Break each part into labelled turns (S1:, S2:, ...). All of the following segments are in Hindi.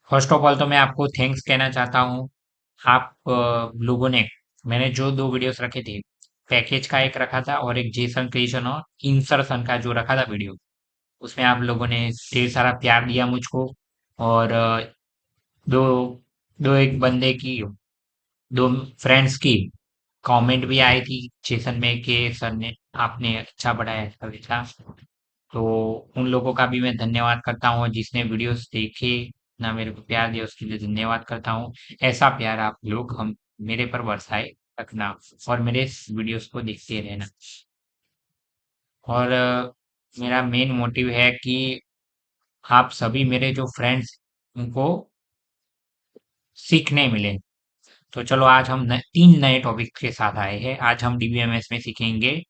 S1: फर्स्ट ऑफ ऑल तो मैं आपको थैंक्स कहना चाहता हूँ। आप लोगों ने मैंने जो 2 वीडियोस रखे थे, पैकेज का एक रखा था और एक जेसन क्रिएशन और इंसर्शन का जो रखा था वीडियो, उसमें आप लोगों ने ढेर सारा प्यार दिया मुझको। और दो दो एक बंदे की, दो फ्रेंड्स की कमेंट भी आई थी जेसन में कि सर ने आपने अच्छा पढ़ाया, अच्छा लिखा। तो उन लोगों का भी मैं धन्यवाद करता हूँ जिसने वीडियोस देखे, ना मेरे को प्यार दिया, उसके लिए धन्यवाद करता हूँ। ऐसा प्यार आप लोग हम मेरे पर बरसाए रखना और मेरे इस वीडियोस को देखते रहना। और मेरा मेन मोटिव है कि आप सभी मेरे जो फ्रेंड्स उनको सीखने मिले। तो चलो आज हम 3 नए टॉपिक के साथ आए हैं। आज हम डीबीएमएस में सीखेंगे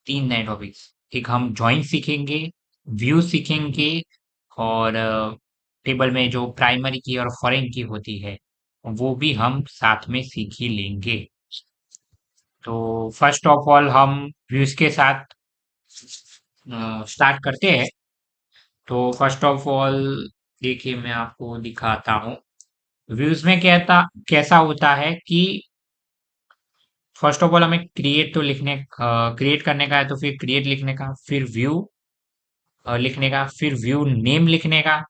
S1: 3 नए टॉपिक्स। एक हम जॉइन सीखेंगे, व्यू सीखेंगे और टेबल में जो प्राइमरी की और फॉरेन की होती है वो भी हम साथ में सीख ही लेंगे। तो फर्स्ट ऑफ ऑल हम व्यूज के साथ स्टार्ट करते हैं। तो फर्स्ट ऑफ ऑल देखिए मैं आपको दिखाता हूँ। व्यूज में कहता कैसा होता है कि फर्स्ट ऑफ ऑल हमें क्रिएट तो लिखने क्रिएट करने का है, तो फिर क्रिएट लिखने का, फिर व्यू लिखने का, फिर व्यू नेम लिखने का,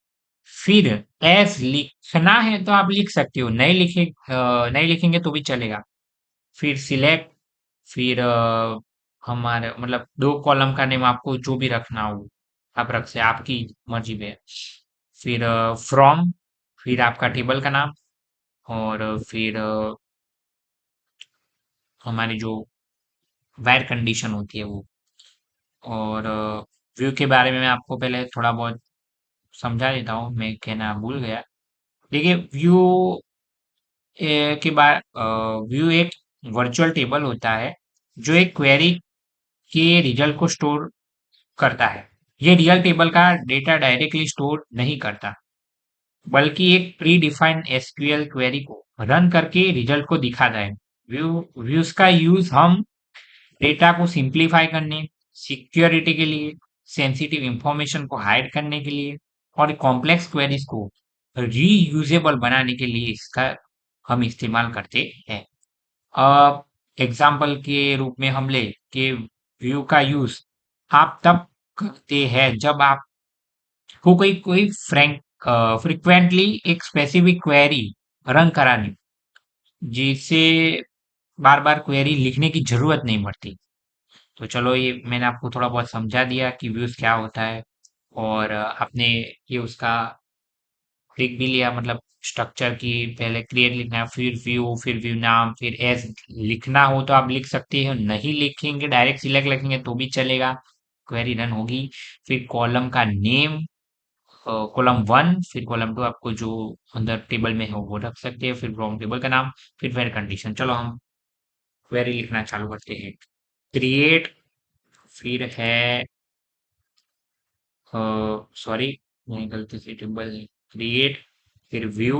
S1: फिर एस लिखना है तो आप लिख सकते हो, नहीं लिखेंगे तो भी चलेगा। फिर सिलेक्ट, फिर हमारे मतलब 2 कॉलम का नेम आपको जो भी रखना हो आप रख से, आपकी मर्जी पे है। फिर फ्रॉम, फिर आपका टेबल का नाम और फिर हमारी जो वायर कंडीशन होती है वो। और व्यू के बारे में मैं आपको पहले थोड़ा बहुत समझा देता हूँ, मैं कहना भूल गया। देखिए व्यू के बाद व्यू एक वर्चुअल टेबल होता है जो एक क्वेरी के रिजल्ट को स्टोर करता है। ये रियल टेबल का डेटा डायरेक्टली स्टोर नहीं करता, बल्कि एक प्री डिफाइंड एसक्यूएल क्वेरी को रन करके रिजल्ट को दिखाता है। व्यूज का यूज हम डेटा को सिंप्लीफाई करने, सिक्योरिटी के लिए, सेंसिटिव इंफॉर्मेशन को हाइड करने के लिए और कॉम्प्लेक्स क्वेरीज को रीयूजेबल बनाने के लिए इसका हम इस्तेमाल करते हैं। एग्जाम्पल के रूप में हम ले कि व्यू का यूज आप तब करते हैं जब आपको कोई कोई फ्रिक्वेंटली एक स्पेसिफिक क्वेरी रन करानी, जिसे बार बार क्वेरी लिखने की जरूरत नहीं पड़ती। तो चलो ये मैंने आपको थोड़ा बहुत समझा दिया कि व्यूज क्या होता है। और आपने ये उसका लिख भी लिया, मतलब स्ट्रक्चर की पहले क्रिएट लिखना है, फिर व्यू नाम, फिर एज लिखना हो तो आप लिख सकते हो, नहीं लिखेंगे डायरेक्ट सिलेक्ट लिखेंगे तो भी चलेगा, क्वेरी रन होगी। फिर कॉलम का नेम, कॉलम 1, फिर कॉलम 2 आपको जो अंदर टेबल में हो वो रख सकते हैं, फिर फ्रॉम टेबल का नाम, फिर वेर कंडीशन। चलो हम क्वेरी लिखना चालू करते हैं। क्रिएट, फिर है सॉरी मैंने गलती से टेबल क्रिएट, फिर व्यू,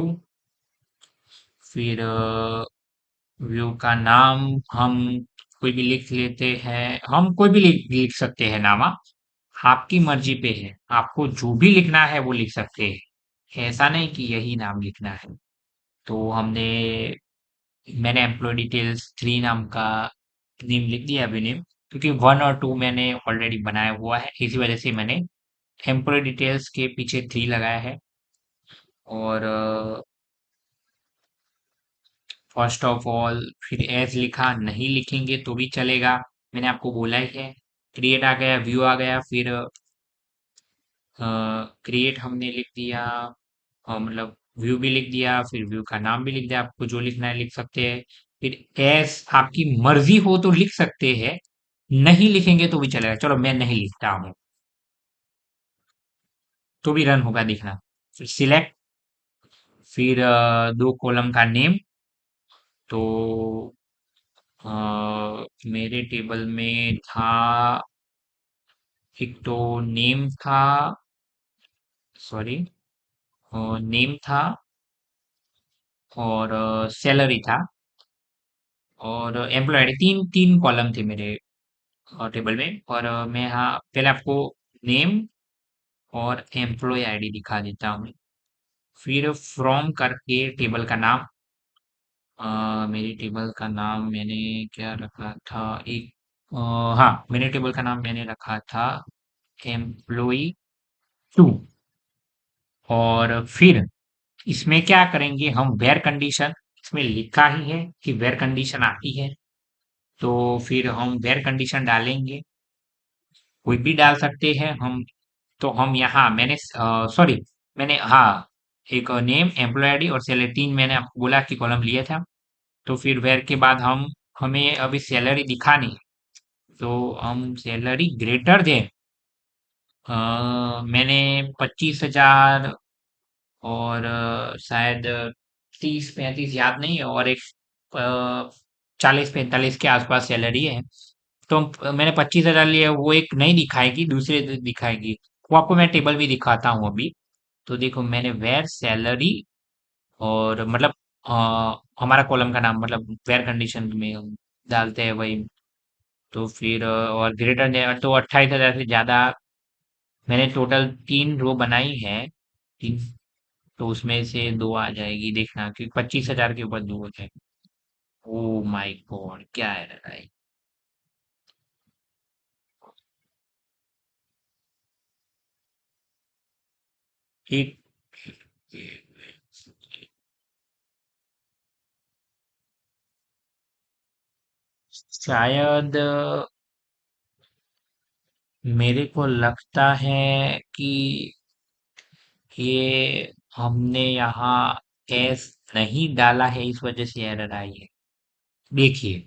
S1: फिर व्यू का नाम हम कोई भी लिख लेते हैं, हम कोई भी लिख सकते हैं नाम, आपकी मर्जी पे है, आपको जो भी लिखना है वो लिख सकते हैं, ऐसा नहीं कि यही नाम लिखना है। तो मैंने एम्प्लॉय डिटेल्स 3 नाम का नेम लिख दिया अभी नेम, क्योंकि 1 और 2 मैंने ऑलरेडी बनाया हुआ है, इसी वजह से मैंने एम्प्लॉय डिटेल्स के पीछे 3 लगाया है। और फर्स्ट ऑफ ऑल फिर एज लिखा, नहीं लिखेंगे तो भी चलेगा, मैंने आपको बोला ही है। क्रिएट आ गया, व्यू आ गया, फिर क्रिएट हमने लिख दिया, मतलब व्यू भी लिख दिया, फिर व्यू का नाम भी लिख दिया, आपको जो लिखना है लिख सकते हैं। फिर एज आपकी मर्जी हो तो लिख सकते हैं, नहीं लिखेंगे तो भी चलेगा, चलो मैं नहीं लिखता हूँ तो भी रन होगा दिखना। फिर सिलेक्ट, फिर 2 कॉलम का नेम, तो अ, मेरे टेबल में था, एक तो नेम था, सॉरी नेम था और सैलरी था और एम्प्लॉय आईडी, तीन तीन कॉलम थे मेरे टेबल में। और मैं यहाँ पहले आपको नेम और एम्प्लॉय आईडी दिखा देता हूँ। फिर फ्रॉम करके टेबल का नाम, मेरी टेबल का नाम मैंने क्या रखा था, एक अ, हाँ, मेरे टेबल का नाम मैंने रखा था एम्प्लॉई 2। और फिर इसमें क्या करेंगे हम, वेयर कंडीशन, इसमें लिखा ही है कि वेयर कंडीशन आती है, तो फिर हम वेयर कंडीशन डालेंगे। कोई भी डाल सकते हैं हम। तो हम यहाँ मैंने सॉरी, मैंने हाँ, एक नेम, एम्प्लॉय आईडी और सैलरी, तीन मैंने आपको बोला कि कॉलम लिए था। तो फिर वेयर के बाद हम, हमें अभी सैलरी दिखानी है, तो हम सैलरी ग्रेटर देन, मैंने 25,000 और शायद 30-35 याद नहीं है, और एक 40-45 के आसपास सैलरी है। तो मैंने 25,000 लिया, वो एक नहीं दिखाएगी, दूसरे दिखाएगी। वो आपको मैं टेबल भी दिखाता हूँ अभी। तो देखो मैंने वेयर सैलरी, और मतलब हमारा कॉलम का नाम, मतलब वेयर कंडीशन में हम डालते हैं वही। तो फिर और ग्रेटर देन, तो 28,000 से ज्यादा, मैंने टोटल 3 रो बनाई है, तीन। तो उसमें से दो आ जाएगी, देखना कि 25,000 के ऊपर दो हो जाएगी। ओ माय गॉड, क्या है भाई। एक, शायद मेरे को लगता है कि ये हमने यहाँ एस नहीं डाला है, इस वजह से एरर आई है। देखिए,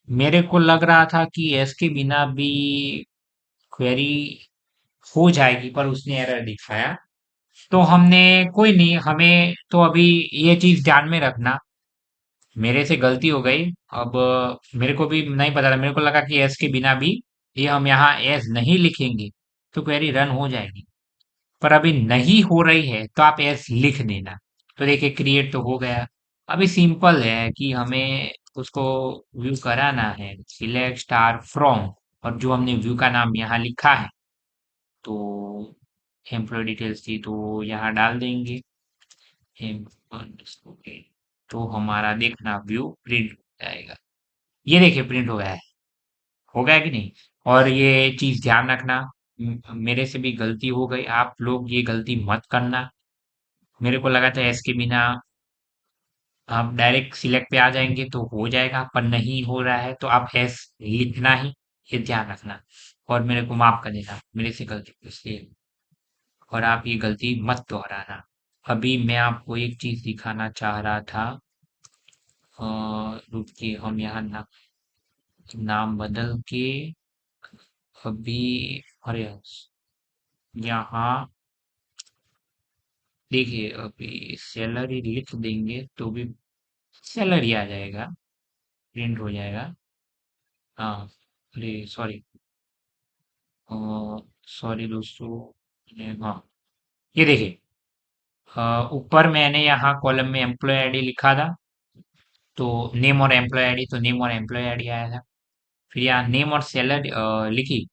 S1: मेरे को लग रहा था कि एस के बिना भी क्वेरी हो जाएगी, पर उसने एरर दिखाया। तो हमने, कोई नहीं, हमें तो अभी ये चीज ध्यान में रखना, मेरे से गलती हो गई। अब मेरे को भी नहीं पता था, मेरे को लगा कि एस के बिना भी ये हम यहाँ एस नहीं लिखेंगे तो क्वेरी रन हो जाएगी, पर अभी नहीं हो रही है तो आप एस लिख देना। तो देखिए क्रिएट तो हो गया। अभी सिंपल है कि हमें उसको व्यू कराना है, सिलेक्ट स्टार फ्रॉम, और जो हमने व्यू का नाम यहाँ लिखा है, तो एम्प्लॉय डिटेल्स थी तो यहाँ डाल देंगे em_, तो हमारा देखना व्यू प्रिंट हो जाएगा। ये देखिए प्रिंट हो गया है, हो गया कि नहीं। और ये चीज ध्यान रखना, मेरे से भी गलती हो गई, आप लोग ये गलती मत करना। मेरे को लगा था एस के बिना आप डायरेक्ट सिलेक्ट पे आ जाएंगे तो हो जाएगा, पर नहीं हो रहा है, तो आप एस लिखना ही, ये ध्यान रखना। और मेरे को माफ कर देना, मेरे से गलती हुई इसलिए, और आप ये गलती मत दोहराना। अभी मैं आपको एक चीज दिखाना चाह रहा था, रुकिए, हम यहाँ नाम बदल के अभी, अरे यहाँ देखिए, अभी सैलरी लिख देंगे तो भी सैलरी आ जाएगा, प्रिंट हो जाएगा। हाँ, अरे सॉरी, सॉरी दोस्तों, हाँ, ये देखिए, ऊपर मैंने यहाँ कॉलम में एम्प्लॉय आईडी लिखा था, तो नेम और एम्प्लॉय आईडी, तो नेम और एम्प्लॉय आईडी आया था। फिर यहाँ नेम और सैलरी लिखी,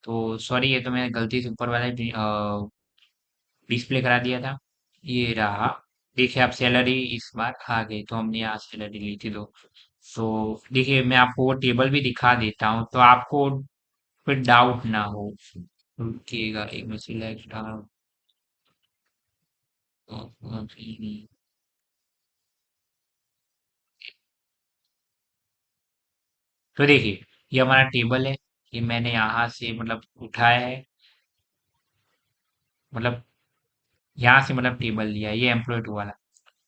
S1: तो सॉरी, ये तो मैंने गलती से ऊपर वाला डिस्प्ले करा दिया था। ये रहा, देखिए आप सैलरी इस बार आ गई, तो हमने यहाँ सैलरी ली थी। तो देखिए मैं आपको वो टेबल भी दिखा देता हूँ, तो आपको फिर डाउट ना हो। रुकिएगा एक मिनट, सिलेक्ट, तो देखिए ये हमारा टेबल है, ये मैंने यहाँ से मतलब उठाया है, मतलब यहाँ से मतलब टेबल लिया है, ये एम्प्लॉय टू वाला।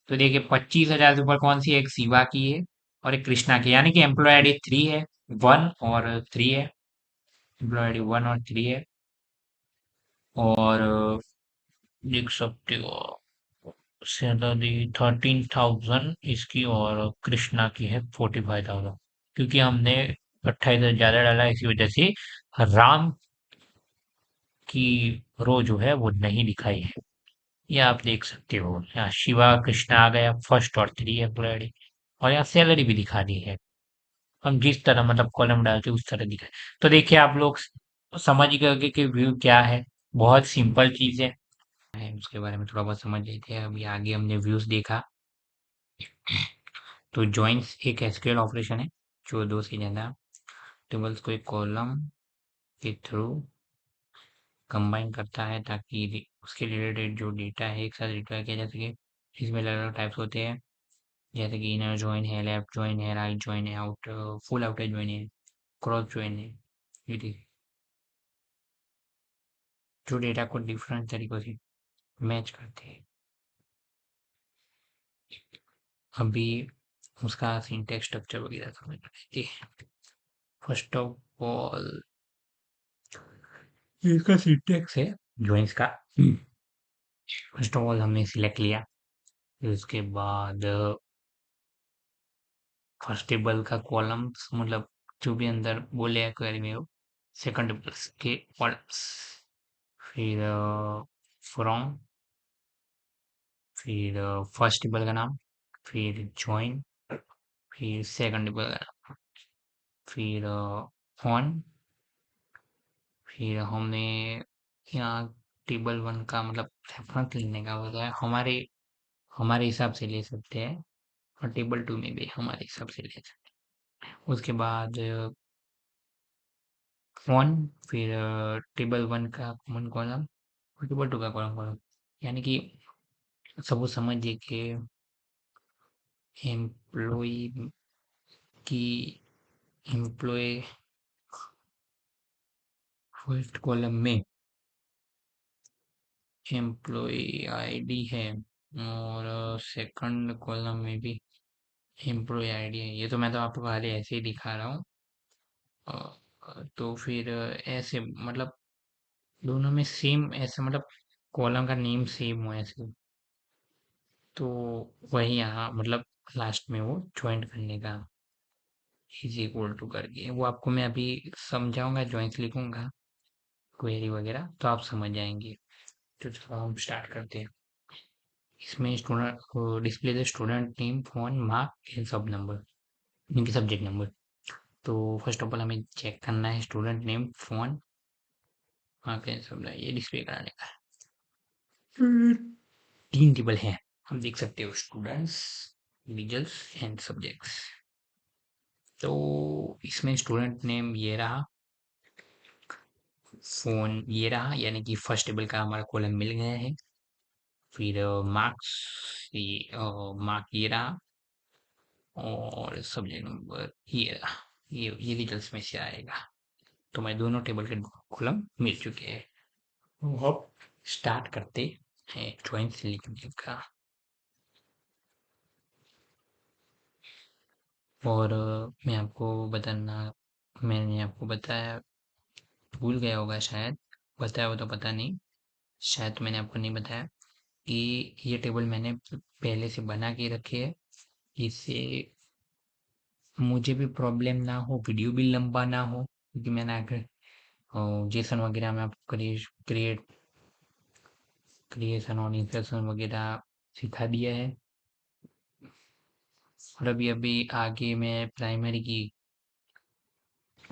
S1: तो देखिए 25,000 से ऊपर कौन सी है, एक शिवा की है और एक कृष्णा की, यानी कि एम्प्लॉय आईडी 3 है, 1 और 3 है, एम्प्लॉय आईडी 1 और 3 है। और देख सकते हो सैलरी 13,000 इसकी, और कृष्णा की है 45,000, क्योंकि हमने 28,000 ज्यादा डाला, इसी वजह से राम की रो जो है वो नहीं दिखाई है। ये आप देख सकते हो, यहाँ शिवा कृष्णा आ गया, फर्स्ट और 3 एम्प्लॉयड, और यहाँ सैलरी भी दिखा दी है। हम जिस तरह मतलब कॉलम डालते उस तरह दिखाए। तो देखिए आप लोग समझ गए कि व्यू क्या है, बहुत सिंपल चीज है। है उसके बारे में थोड़ा बहुत समझ लेते हैं। अभी आगे हमने व्यूज देखा, तो जॉइंस एक एसक्यूएल ऑपरेशन है जो दो से ज्यादा टेबल्स को एक कॉलम के थ्रू कंबाइन करता है ताकि उसके रिलेटेड जो डेटा है एक साथ रिट्राई किया जा सके। इसमें अलग अलग टाइप्स होते हैं, जैसे कि इनर जॉइन है, लेफ्ट जॉइन है, राइट जॉइन है, आउट फुल आउटर जॉइन है, क्रॉस जॉइन है, ये जो डेटा को डिफरेंट तरीकों से मैच करते हैं। अभी उसका सिंटेक्स स्ट्रक्चर वगैरह समझ लेते हैं। फर्स्ट ऑफ ऑल इसका सिंटेक्स है जॉइंस का। फर्स्ट ऑफ ऑल हमने सिलेक्ट लिया, फिर उसके बाद फर्स्ट टेबल का कॉलम्स मतलब जो भी अंदर बोले क्वेरी में हो, सेकंड टेबल के कॉलम्स, फिर फ्रॉम, फिर फर्स्ट टेबल का नाम, फिर जॉइन, फिर सेकंड टेबल का नाम, फिर ऑन, फिर हमने यहाँ टेबल वन का मतलब रेफरेंस लेने का होता है, हमारे हमारे हिसाब से ले सकते हैं, और टेबल टू में भी हमारे हिसाब से ले सकते हैं। उसके बाद वन, फिर टेबल वन का कॉमन कॉलम और टेबल टू का कॉलम कॉलम, यानी कि सब समझिए कि एम्प्लॉय की एम्प्लॉय फर्स्ट कॉलम में एम्प्लॉय आईडी है, और सेकंड कॉलम में भी एम्प्लॉय आईडी है। ये तो मैं तो आपको खाली ऐसे ही दिखा रहा हूँ। तो फिर ऐसे मतलब दोनों में सेम ऐसे मतलब कॉलम का नेम सेम हो ऐसे, तो वही यहाँ मतलब लास्ट में वो ज्वाइंट करने का इज इक्वल टू करके वो आपको मैं अभी समझाऊंगा, ज्वाइंट लिखूंगा क्वेरी वगैरह तो आप समझ जाएंगे। तो चलो हम स्टार्ट करते हैं। इसमें student display the student name, phone, mark and सब नंबर, इनके सब्जेक्ट नंबर। तो फर्स्ट ऑफ ऑल हमें चेक करना है student name, phone, mark and सब, ये डिस्प्ले कराने का है। तीन टेबल हैं, हम देख सकते हो, स्टूडेंट्स, इंडिविजुअल्स एंड सब्जेक्ट्स। तो इसमें स्टूडेंट नेम ये रहा, फोन ये रहा, यानी कि फर्स्ट टेबल का हमारा कॉलम मिल गया है। फिर मार्क्स, ये मार्क ये रहा, और सब्जेक्ट नंबर ये रहा, ये रिजल्ट्स में से आएगा। तो मैं दोनों टेबल के कॉलम मिल चुके हैं। तो अब स्टार्ट करते हैं ज्वाइंट लिखने का। और मैं आपको बताना, मैंने आपको बताया, भूल गया होगा शायद, बताया हो तो पता नहीं, शायद तो मैंने आपको नहीं बताया कि ये टेबल मैंने पहले से बना के रखी है, इससे मुझे भी प्रॉब्लम ना हो, वीडियो भी लंबा ना हो, क्योंकि मैंने आगे जेसन वगैरह में आपको क्रिएशन और इंसर्शन वगैरह सिखा दिया है। और अभी अभी आगे मैं प्राइमरी की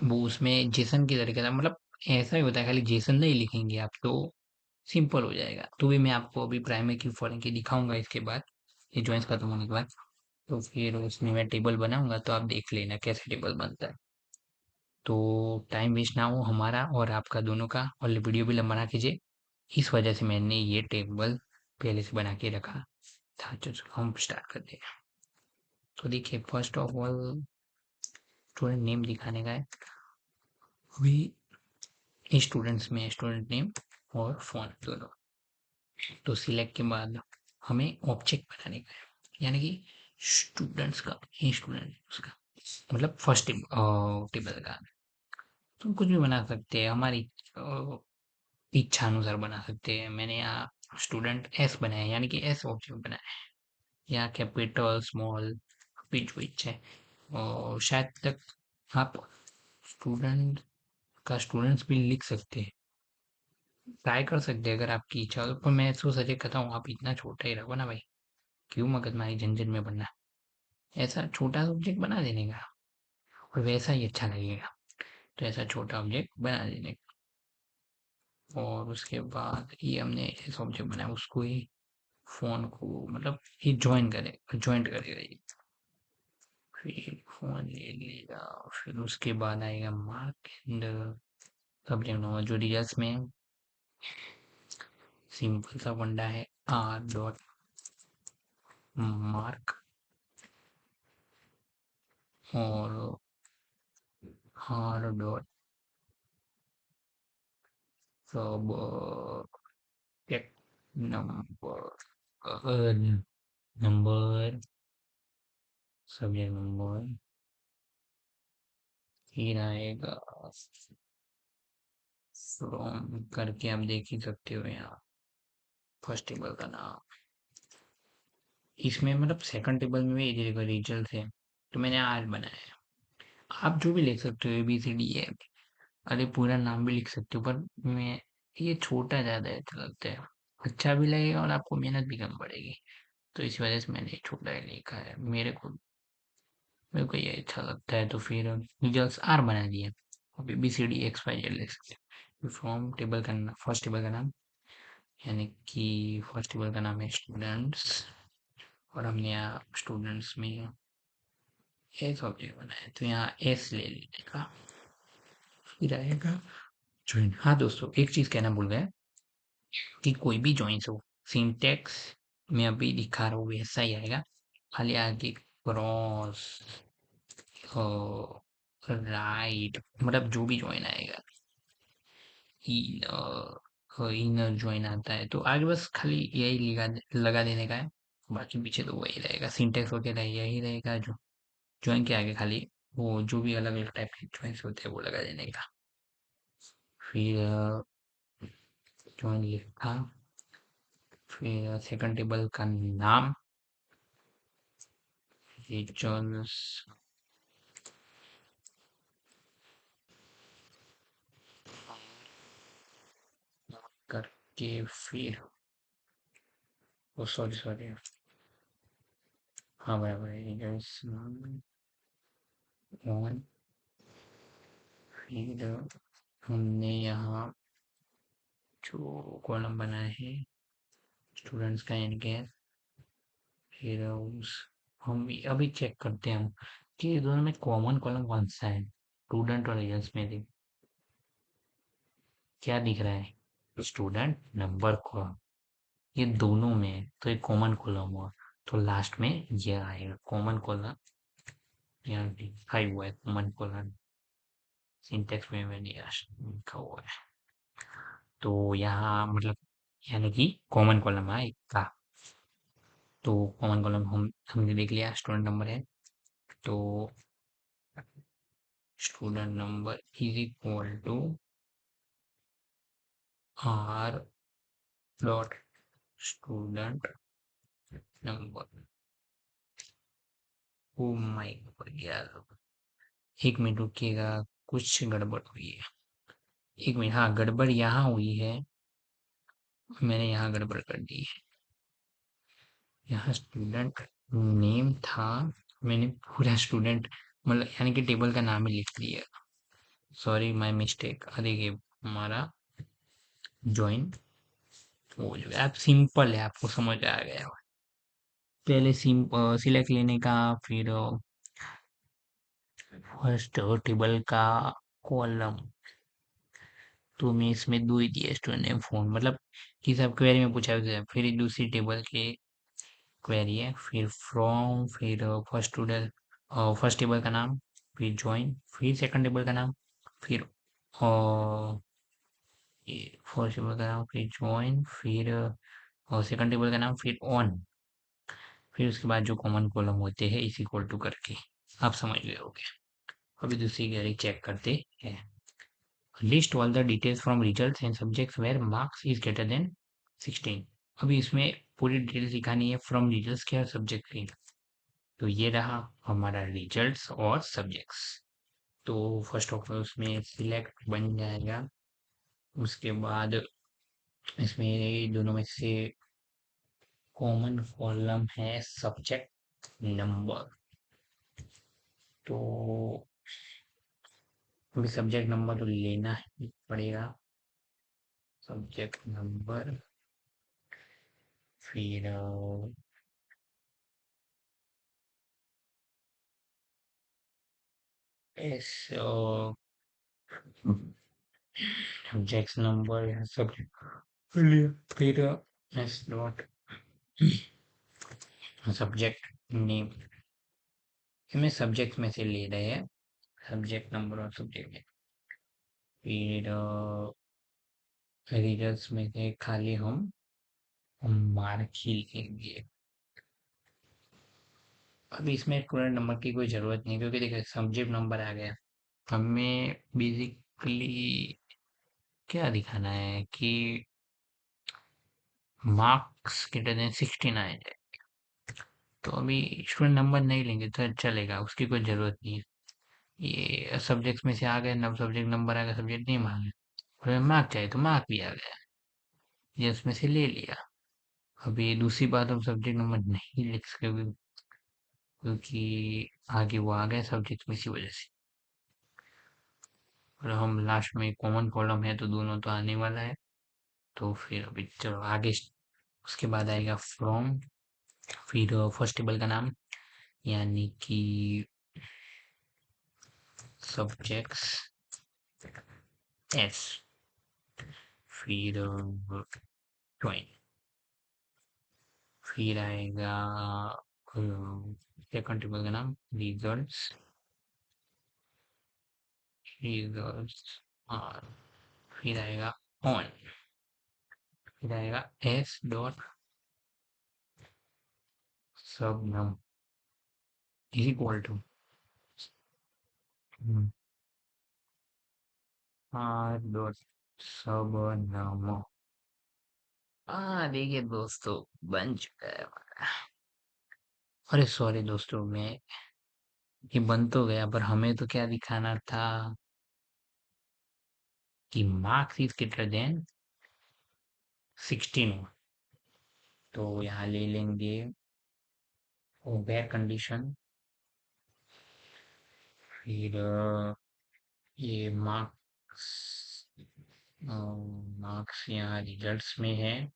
S1: वो उसमें जेसन की तरीके से मतलब ऐसा ही होता है, खाली जेसन नहीं लिखेंगे आप तो सिंपल हो जाएगा। तो भी मैं आपको अभी प्राइमरी की फॉरेन की दिखाऊंगा इसके बाद, ये ज्वाइंस खत्म होने के बाद। तो फिर उसमें मैं टेबल बनाऊंगा तो आप देख लेना कैसे टेबल बनता है। तो टाइम वेस्ट ना हो हमारा और आपका दोनों का, और वीडियो भी लंबा ना कीजिए, इस वजह से मैंने ये टेबल पहले से बना के रखा था। तो चलो हम स्टार्ट करते हैं। तो देखिए first of all student name दिखाने का है। अभी स्टूडेंट्स में स्टूडेंट नेम और फोन दोनों। तो सिलेक्ट के बाद हमें ऑब्जेक्ट बनाने का है, यानी कि स्टूडेंट्स का, स्टूडेंट उसका मतलब फर्स्ट टेबल का। तो कुछ भी बना सकते हैं, हमारी इच्छा अनुसार बना सकते हैं। मैंने यहाँ स्टूडेंट एस बनाया, यानी कि एस ऑब्जेक्ट बनाया है, या कैपिटल स्मॉल पिच विच है। और शायद तक आप स्टूडेंट का स्टूडेंट्स भी लिख सकते हैं, ट्राई कर सकते हैं अगर आपकी इच्छा हो। पर मैं तो सजेस्ट करता हूँ आप इतना छोटा ही रखो ना भाई, क्यों मगजमारी झंझट में पड़ना। ऐसा छोटा ऑब्जेक्ट बना देने का, और वैसा ही अच्छा लगेगा। तो ऐसा छोटा ऑब्जेक्ट बना देने का। और उसके बाद ये हमने इस ऑब्जेक्ट बनाया, उसको ही फोन को मतलब ये ज्वाइंट करेगा ये। फिर फोन ले लेगा, फिर उसके बाद आएगा मार्क एंड सब्जेक्ट नंबर। जो रिजल्ट में सिंपल सा फंडा है, आर डॉट मार्क और R dot subject number, number subject number. फिर आएगा फ्रॉम करके, आप देख ही सकते हो यहाँ फर्स्ट टेबल का नाम। इसमें मतलब सेकंड टेबल में भी ये देखो रिजल्ट है, तो मैंने आज बनाया है। आप जो भी लिख सकते हो, ए बी सी डी है, अरे पूरा नाम भी लिख सकते हो, पर मैं ये छोटा ज्यादा अच्छा लगता है, अच्छा भी लगेगा और आपको मेहनत भी कम पड़ेगी। तो इस वजह से मैंने छोटा ही लिखा है, मेरे को ये अच्छा लगता है। तो फिर रिजल्ट आर बना दिए। अब A B C D X Y Z लिख सकते हैं। फ्रॉम टेबल का फर्स्ट टेबल का नाम, यानी कि फर्स्ट टेबल का नाम है स्टूडेंट्स, और हमने यहाँ स्टूडेंट्स में एस ऑब्जेक्ट बनाया, तो यहाँ एस ले लेने का। फिर आएगा ज्वाइन। हाँ दोस्तों, एक चीज कहना भूल गए कि कोई भी ज्वाइंस हो, सिंटेक्स में अभी दिखा रहा हूँ वैसा ही आएगा, खाली आगे क्रॉस राइट, मतलब जो भी ज्वाइन आएगा, इनर ज्वाइन आता है तो आगे बस खाली यही लगा देने का है। बाकी पीछे तो वही रहेगा, सिंटेक्स वगैरह यही रहेगा। जो ज्वाइन के आगे खाली वो जो भी अलग अलग टाइप के ज्वाइंस होते हैं वो लगा देने का। फिर ज्वाइन लिखा, फिर सेकंड टेबल का नाम रिचर्स करके, फिर ओ सॉरी सॉरी, हाँ बराबर है रिजल्ट्स वन। फिर हमने यहाँ जो कॉलम बनाया है स्टूडेंट्स का एंड गैस, फिर उस हम अभी चेक करते हैं हम कि दोनों में कॉमन कॉलम कौन सा है, स्टूडेंट और रिजल्ट्स में क्या दिख रहा है, स्टूडेंट नंबर कॉलम, ये दोनों में है, तो एक कॉमन कॉलम हुआ, तो लास्ट में ये आएगा कॉमन कॉलम। यहाँ लिखा ही हुआ है कॉमन कॉलम, सिंटेक्स में मैंने लिखा हुआ है। तो यहाँ मतलब यानी कि कॉमन कॉलम है एक का। तो कॉमन कॉलम हमने देख लिया, स्टूडेंट नंबर है, तो student number is equal to R dot student number. Oh my god यार, एक मिनट रुकिएगा, कुछ गड़बड़ हुई है। एक मिनट, हाँ गड़बड़ यहाँ हुई है, मैंने यहाँ गड़बड़ कर दी है। यहाँ स्टूडेंट नेम था, मैंने पूरा स्टूडेंट मतलब यानी कि टेबल का नाम ही लिख दिया, सॉरी माय मिस्टेक। देखिए हमारा ज्वाइन हो जाएगा, आप सिंपल है, आपको समझ आ गया होगा। पहले सिलेक्ट लेने का, फिर फर्स्ट टेबल का कॉलम, तो मैं इसमें दो ही दिए, स्टूडेंट नेम फोन, मतलब कि सब क्वेरी में पूछा गया। फिर दूसरी टेबल के क्वेरी है, फिर फ्रॉम, फिर फर्स्ट स्टूडेंट, फर्स्ट टेबल का नाम, फिर ज्वाइन, फिर सेकंड टेबल का नाम, फिर ये फर्स्ट टेबल का नाम, फिर ज्वाइन, फिर सेकंड टेबल का नाम, फिर ऑन, फिर उसके बाद जो कॉमन कॉलम होते हैं इस इक्वल टू करके। आप समझ गए होगे। अभी दूसरी क्वेरी चेक करते हैं। List all the details from results and subjects where marks is greater than 16। अभी इसमें पूरी डिटेल्स दिखानी है फ्रॉम रिजल्ट्स के और सब्जेक्ट की। तो ये रहा हमारा रिजल्ट्स और सब्जेक्ट्स। तो फर्स्ट ऑफ ऑल उसमें सिलेक्ट बन जाएगा, उसके बाद इसमें दोनों में से कॉमन कॉलम है सब्जेक्ट नंबर, तो अभी सब्जेक्ट नंबर तो लेना ही पड़ेगा। सब्जेक्ट नंबर, फिर एस सब्जेक्ट नंबर या सब्जेक्ट, फिर एस डॉट सब्जेक्ट नेम, हमें सब्जेक्ट में से ले रहे हैं, सब्जेक्ट नंबर और सब्जेक्ट नेम। फिर रिजल्ट्स में से खाली हम मार्क ही लिखेंगे। अभी इसमें स्टूडेंट नंबर की कोई ज़रूरत नहीं, क्योंकि देखिए सब्जेक्ट नंबर आ गया, हमें बेसिकली क्या दिखाना है कि मार्क्स ग्रेटर देन 16 आए जाए। तो अभी स्टूडेंट नंबर नहीं लेंगे तो चलेगा, उसकी कोई ज़रूरत नहीं है। ये सब्जेक्ट में से आ गए, नब सब्जेक्ट नंबर आ गया, सब्जेक्ट नहीं मांगे, और मार्क चाहिए तो मार्क भी आ गया, ये उसमें से ले लिया। अभी दूसरी बात, हम सब्जेक्ट नंबर नहीं लिख सकते क्योंकि आगे वो आ गया सब्जेक्ट में, इसी वजह से। और हम लास्ट में कॉमन कॉलम है तो दोनों तो आने वाला है, तो फिर अभी चलो आगे। उसके बाद आएगा फ्रॉम, फिर फर्स्ट टेबल का नाम, यानी कि सब्जेक्ट्स एस, फिर ट्वेंट, फिर आएगा सेकंड टेबल का नाम रिजल्ट्स, रिजल्ट्स और फिर आएगा ऑन, फिर आएगा S dot sub num is equal to R dot sub num. हाँ देखिए दोस्तों, बन चुका है हमारा। अरे सॉरी दोस्तों, मैं ये बन तो गया, पर हमें तो क्या दिखाना था कि मार्क्स इज ग्रेटर देन 16। तो यहाँ ले लेंगे वेयर कंडीशन, फिर ये मार्क्स, मार्क्स यहाँ रिजल्ट्स में है,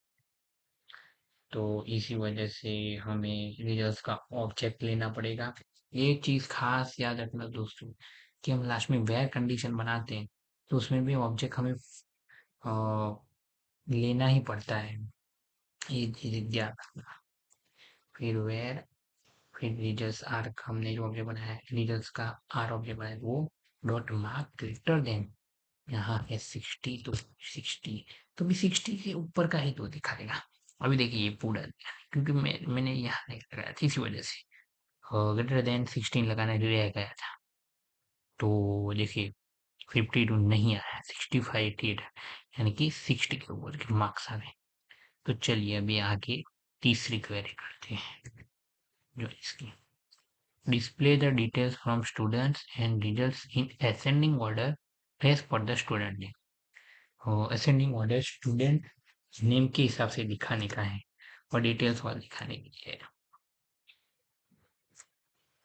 S1: तो इसी वजह से हमें रिजल्ट्स का ऑब्जेक्ट लेना पड़ेगा। एक चीज खास याद रखना दोस्तों, कि हम लास्ट में वेयर कंडीशन बनाते हैं तो उसमें भी ऑब्जेक्ट हमें लेना ही पड़ता है, ये चीज याद रखना। फिर वेयर, फिर रिजल्ट्स आर, हमने जो ऑब्जेक्ट बनाया है रिजल्ट्स का आर ऑब्जेक्ट बनाया है, वो डॉट मार्क ग्रेटर देन, यहाँ है 60, तो 60, तो भी 60 से ऊपर का ही तो दिखाएगा। अभी देखिए ये पूरा, क्योंकि मैंने यहाँ नहीं लगाया था इसी वजह से ग्रेटर देन 16 लगाना रह गया था। तो देखिए 52 नहीं आया, 65 88, यानी कि 60 के ऊपर के मार्क्स आ गए। तो चलिए अभी आगे तीसरी क्वेरी करते हैं, जो इसकी display the details from students and results in ascending order as per the student name। Ascending order student name के हिसाब से दिखाने का है और डिटेल्स वाला दिखाने के लिए।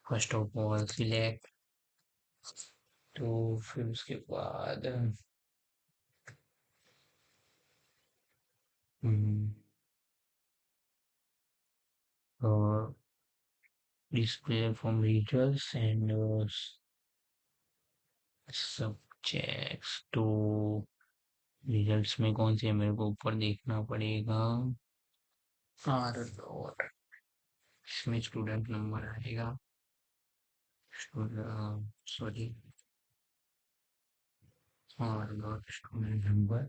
S1: फर्स्ट ऑफ ऑल सिलेक्ट, तो फिर उसके बाद display from results and subjects, तो रिजल्ट्स में कौन से मेरे को ऊपर देखना पड़ेगा, आर डॉट, इसमें स्टूडेंट नंबर आएगा, sorry, are dot student number.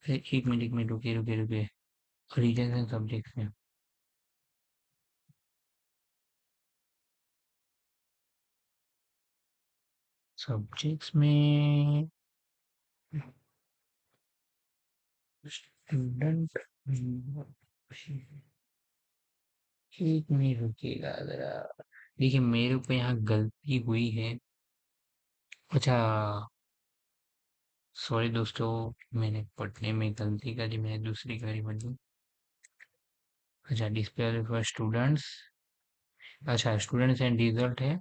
S1: एक मिनट, एक मिनट, रुके रुके रुके, रीजन एंड सब्जेक्ट्स में सब्जेक्ट्स में स्टूडेंट, एक मिनट रुकिएगा जरा। देखिए मेरे को यहाँ गलती हुई है, अच्छा सॉरी दोस्तों, मैंने पढ़ने में गलती करी, मैंने दूसरी क्वेरी पढ़ी। अच्छा डिस्प्ले फॉर स्टूडेंट्स, अच्छा स्टूडेंट्स एंड रिजल्ट है,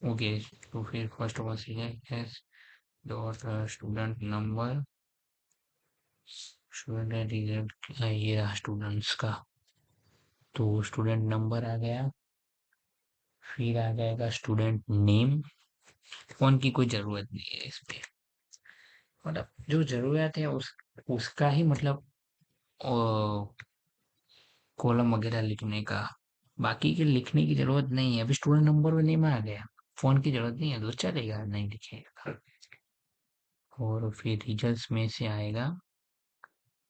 S1: ओके। तो फिर first of all select S dot student number, student result ये रहा स्टूडेंट्स का। तो स्टूडेंट नंबर आ गया, फिर आ जाएगा स्टूडेंट नेम। फोन की कोई जरूरत नहीं है इस पे, मतलब जो जरूरत है उसका ही मतलब कॉलम वगैरह लिखने का, बाकी के लिखने की जरूरत नहीं है। अभी स्टूडेंट नंबर और नेम आ गया, फोन की जरूरत नहीं है, तो चलेगा नहीं लिखेगा। और फिर रिजल्ट्स में से आएगा,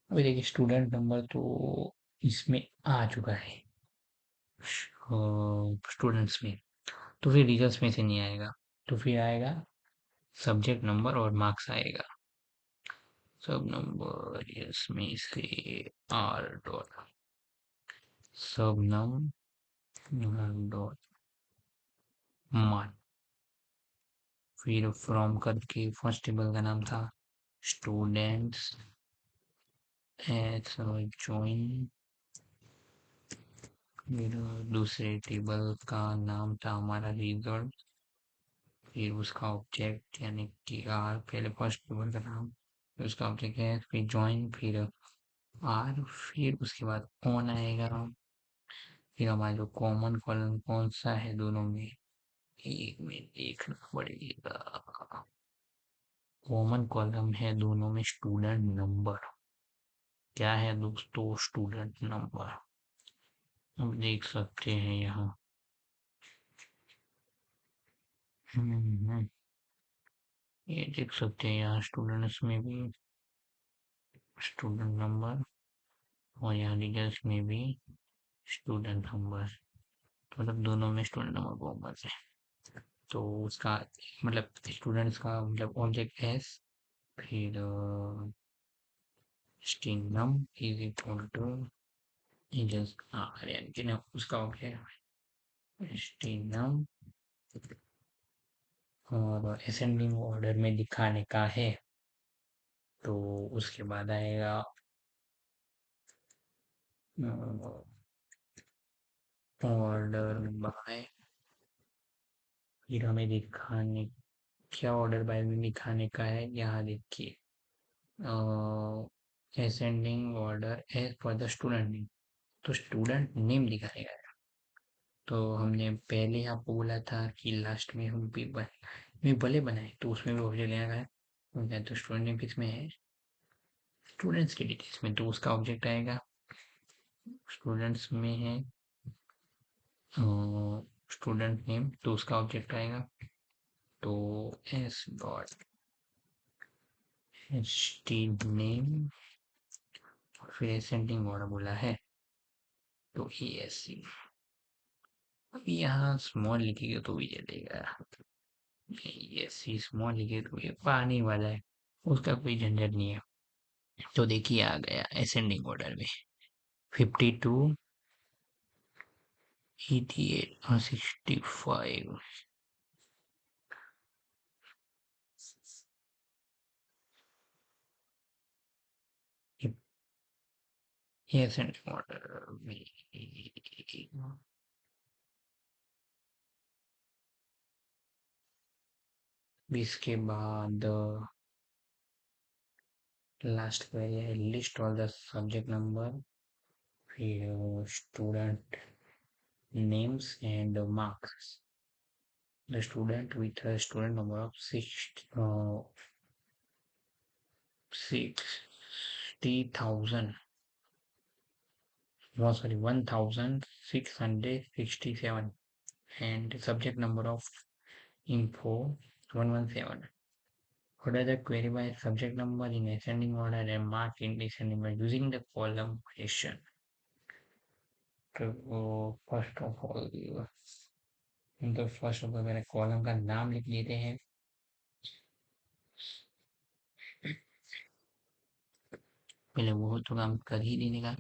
S1: अभी देखिए स्टूडेंट नंबर तो इसमें आ चुका है स्टूडेंट्स में, तो फिर रिजल्ट्स में से नहीं आएगा। तो फिर आएगा सब्जेक्ट नंबर और मार्क्स आएगा। सब नंबर इसमें से are dot sub num dot mark. फिर फ्रॉम करके फर्स्ट टेबल का नाम था स्टूडेंट्स एट ज्वाइन। फिर दूसरे टेबल का नाम था हमारा रिजल्ट। फिर उसका ऑब्जेक्ट यानी कि आर, पहले फर्स्ट टेबल का नाम, फिर उसका ऑब्जेक्ट है, फिर ज्वाइन, फिर आर, फिर उसके बाद ऑन आएगा। फिर हमारा जो कॉमन कॉलम कौन सा है दोनों में, एक में देखना पड़ेगा। कॉमन कॉलम है दोनों में स्टूडेंट नंबर। क्या है दोस्तों? Student number. अब देख सकते हैं यहाँ ये देख सकते हैं यहाँ स्टूडेंट्स में भी स्टूडेंट नंबर, और यहाँ रिजल्ट्स में भी स्टूडेंट नंबर, मतलब दोनों में स्टूडेंट नंबर कॉमन है। तो उसका मतलब स्टूडेंट्स का मतलब ऑब्जेक्ट एस, फिर string is equal to just यानी कि ना उसका ऑब्जेक्ट स्ट्रिंग और असेंडिंग ऑर्डर में दिखाने का है। तो उसके बाद आएगा ऑर्डर बाय, फिर हमें दिखाने क्या ऑर्डर बाय में दिखाने का है, यहाँ देखिए ascending order as per the student name, तो स्टूडेंट नेम दिखाएगा। तो हमने पहले आपको बोला था कि लास्ट में हम पेपर में भले बनाए तो उसमें भी ऑब्जेक्ट लेना है, तो स्टूडेंट नेम किस में है, स्टूडेंट्स की डिटेल्स में, तो उसका ऑब्जेक्ट आएगा स्टूडेंट्स में है स्टूडेंट नेम, तो उसका ऑब्जेक्ट आएगा तो एस डॉट स्टीड नेम, फिर असेंडिंग ऑर्डर बोला है तो ई एस सी। अभी यहाँ स्मॉल लिखेगा तो भी चलेगा, एस सी स्मॉल लिखे तो ये पानी वाला है, उसका कोई झंझट नहीं है। तो देखिए आ गया असेंडिंग ऑर्डर में 52, 88 और 65। ये असेंडिंग ऑर्डर में इसके बाद लास्ट क्वेरी है list all the subject number, फिर student names and marks. The student with a student number of 60,000, no sorry 1,667, and subject number of info 117. Order the query by subject number in ascending order and mark in descending order using the column question. तो फर्स्ट ऑफ ऑल तो फर्स्ट ऑफ ऑल मैंने कॉलम का नाम लिख लेते हैं। पहले वो तो काम कर ही देने का,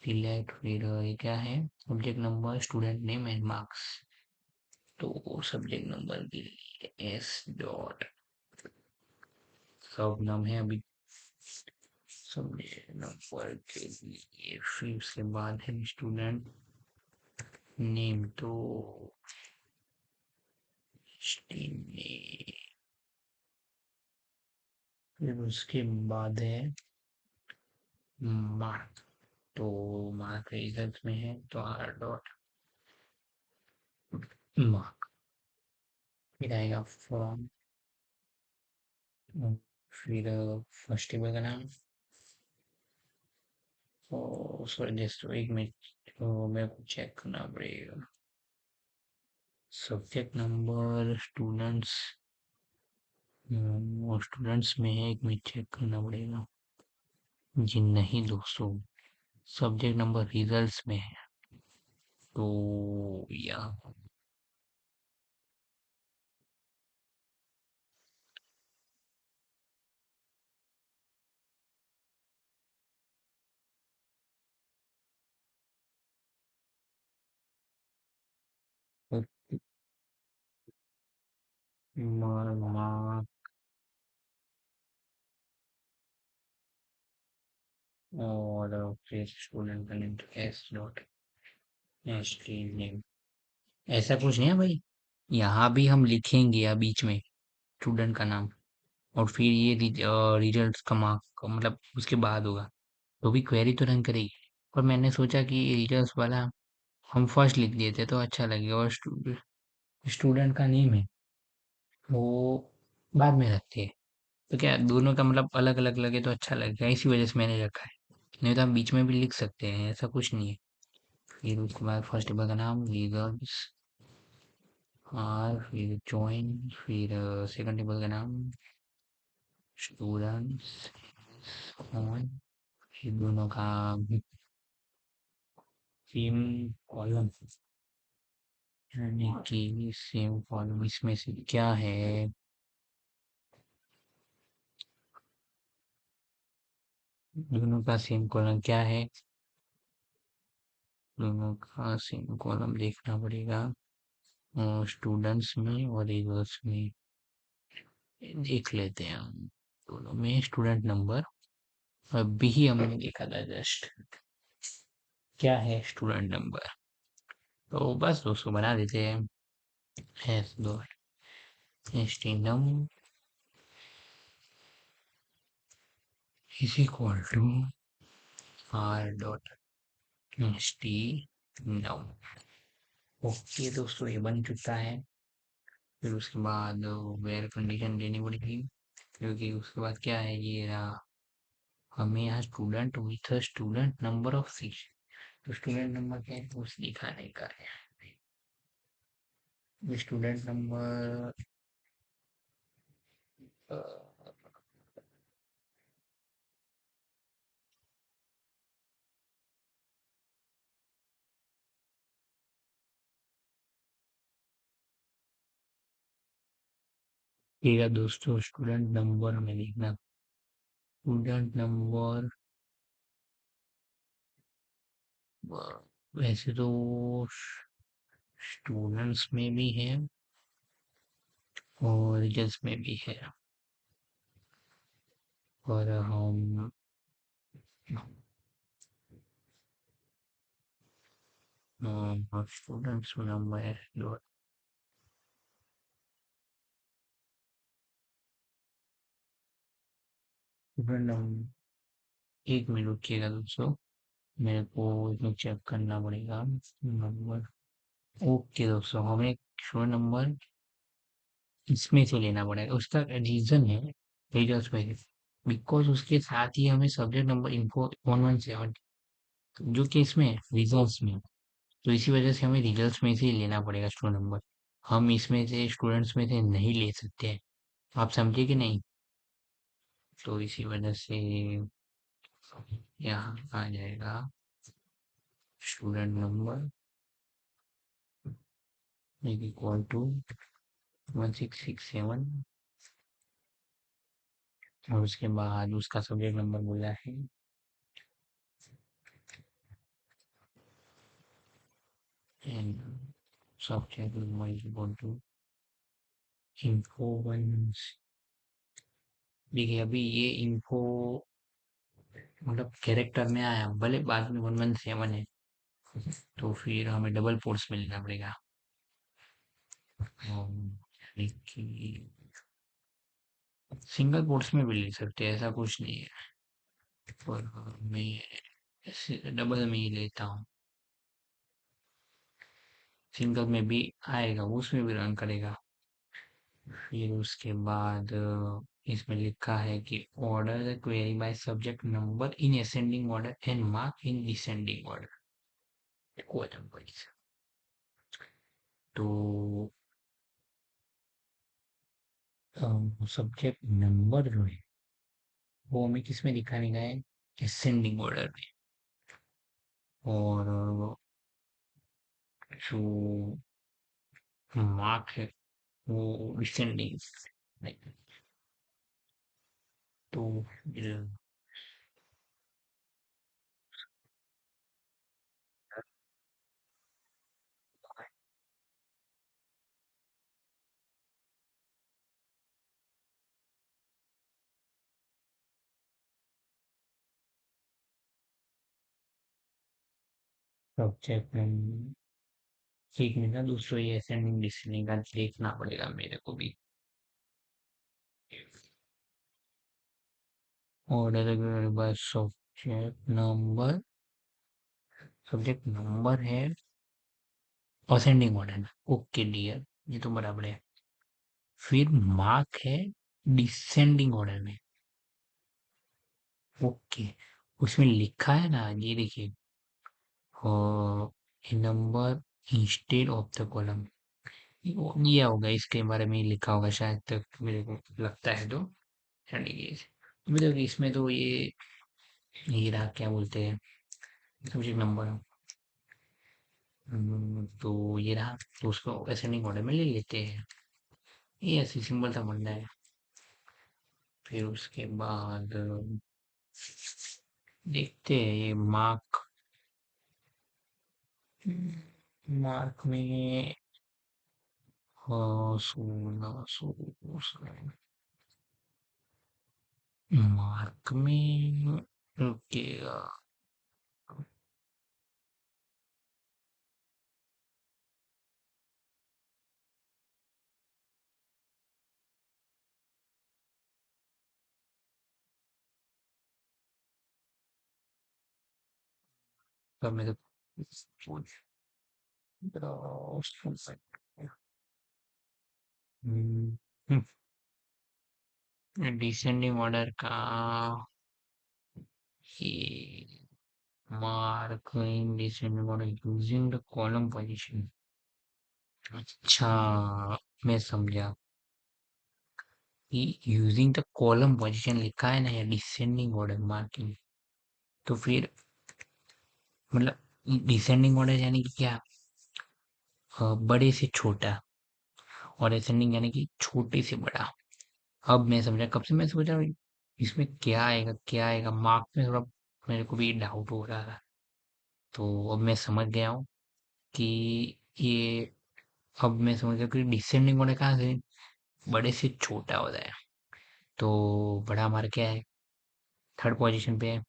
S1: सिलेक्ट, फिर ये क्या है subject number student name and marks. तो सब्जेक्ट नंबर के लिए एस डॉट सब नाम है अभी सब्जेक्ट नंबर के लिए, फिर उसके बाद है स्टूडेंट नेम, तो फिर उसके बाद है मार्क, तो मार्क रिजल्ट में है तो आर डॉट मार्क, फिर आएगा फ्रॉम, फिर फर्स्ट टेबल का नाम, और सॉरी जस्ट एक मिनट, तो मेरे को चेक करना पड़ेगा, सब्जेक्ट नंबर स्टूडेंट्स, और स्टूडेंट्स में है, एक मिनट चेक करना पड़ेगा, जी नहीं दोस्तों, सब्जेक्ट नंबर रिजल्ट्स में है, तो या मार्क और फिर स्टूडेंट का name S dot S T name, ऐसा कुछ नहीं है भाई, यहाँ भी हम लिखेंगे या बीच में स्टूडेंट का नाम, और फिर ये रिजल्ट्स का मार्क मतलब उसके बाद होगा, तो भी क्वेरी तो रन करेगी, पर मैंने सोचा कि रिजल्ट्स वाला हम फर्स्ट लिख देते तो अच्छा लगेगा, और स्टूडेंट का नेम है वो बाद में रखते हैं, तो क्या दोनों का मतलब अलग अलग लगे तो अच्छा लगेगा, इसी वजह से मैंने रखा है, नहीं तो हम बीच में भी लिख सकते हैं, ऐसा कुछ नहीं है। फिर उसके बाद फर्स्ट टेबल का नाम रिजल्ट्स, और फिर ज्वाइन, फिर सेकंड टेबल का नाम स्टूडेंट्स ऑन, फिर दोनों का सेम कॉलम, यानी कि सेम कॉलम, इसमें से क्या है, दोनों का सेम कॉलम क्या है, दोनों का सेम कॉलम देखना पड़ेगा, स्टूडेंट्स में और रिजल्ट्स में, देख लेते हैं हम दोनों में स्टूडेंट नंबर, अभी ही हमने देखा था जस्ट, क्या है स्टूडेंट नंबर, तो बस दोस्तों बना देते हैं, S dot S T num is equal to R dot S T num, okay दोस्तों ये बन चुका है, फिर उसके बाद वेयर कंडीशन देनी पड़ेगी, क्योंकि उसके बाद क्या है ये रहा, हमें यहाँ student with student number of seat, तो स्टूडेंट नंबर क्या है उस दिखाने का है, स्टूडेंट नंबर ठीक है दोस्तों, स्टूडेंट नंबर में लिखना, स्टूडेंट नंबर वैसे तो स्टूडेंट्स में भी है और रिजल्ट्स में भी है, और हम स्टूडेंट्स नंबर है स्टूडेंट नंबर, एक मिनट रुकिएगा दोस्तों, मेरे को इसमें चेक करना पड़ेगा नंबर, ओके दोस्तों हमें स्टूडेंट नंबर इसमें से लेना पड़ेगा, उसका रीजन है रिजल्ट्स में, बिकॉज उसके साथ ही हमें सब्जेक्ट नंबर इन्फो 117 जो कि इसमें रिजल्ट्स में, तो इसी वजह से हमें रिजल्ट्स में से ही लेना पड़ेगा स्टूडेंट नंबर, हम इसमें से स्टूडेंट्स में से नहीं ले सकते हैं, आप समझे कि नहीं, तो इसी वजह से यहाँ आ जाएगा स्टूडेंट नंबर इक्वल टू 1667, और उसके बाद उसका सब्जेक्ट नंबर बोला है and subject number equal to info one, देखिए अभी ये इन्फो मतलब कैरेक्टर में आया, भले बाद में 117 है, तो फिर हमें डबल पोर्ट्स में लेना पड़ेगा, यानी कि सिंगल पोर्ट्स में भी ले सकते हैं, ऐसा कुछ नहीं है, और मैं ऐसे डबल में ही लेता हूँ। सिंगल में भी आएगा, उसमें भी रन करेगा। फिर उसके बाद इसमें लिखा है कि order the query by subject number in ascending order and mark in descending order. Column wise. तो सब्जेक्ट नंबर जो है वो हमें किस में दिखाने का है? असेंडिंग ऑर्डर में। और जो मार्क है वो डिसेंडिंग। तो सब्जेक्ट ठीक नहीं था, दूसरा ये असेंडिंग डिसेंडिंग का देखना पड़ेगा मेरे को भी। ऑर्डर बाय सब्जेक्ट नंबर है असेंडिंग ऑर्डर में। ओके डियर, ये तो बराबर है। फिर मार्क है डिसेंडिंग ऑर्डर में। ओके, उसमें लिखा है ना, ये देखिए, number instead of the column. वो दिया होगा, इसके बारे में ही लिखा होगा शायद, तक मेरे को लगता है। तो देखिए, मतलब इसमें तो ये रहा, क्या बोलते हैं, सब्जेक्ट नंबर। तो ये रहा, तो उसको असेंडिंग ऑर्डर में ले लेते हैं। ये ऐसी सिंपल सा बनना है। फिर उसके बाद देखते हैं ये मार्क। मार्क में 16 मार्क में रुकेगा। तब मैं तो पूछ डिसेंडिंग ऑर्डर का ये mark in descending order using the column position. अच्छा, मैं समझा कि यूजिंग द कॉलम पोजीशन लिखा है ना, या डिसेंडिंग ऑर्डर मार्किंग। तो फिर मतलब डिसेंडिंग ऑर्डर यानी कि क्या? बड़े से छोटा, और असेंडिंग यानी कि छोटे से बड़ा। अब मैं समझा, कब से मैं सोच रहा हूँ इसमें क्या आएगा क्या आएगा, मार्क में थोड़ा मेरे को भी डाउट हो रहा था। तो अब मैं समझ गया हूँ कि ये, अब मैं समझ गया कि डिसेंडिंग ऑर्डर कहाँ से बड़े से छोटा होता है। तो बड़ा हमारा क्या है, थर्ड पोजीशन पे है।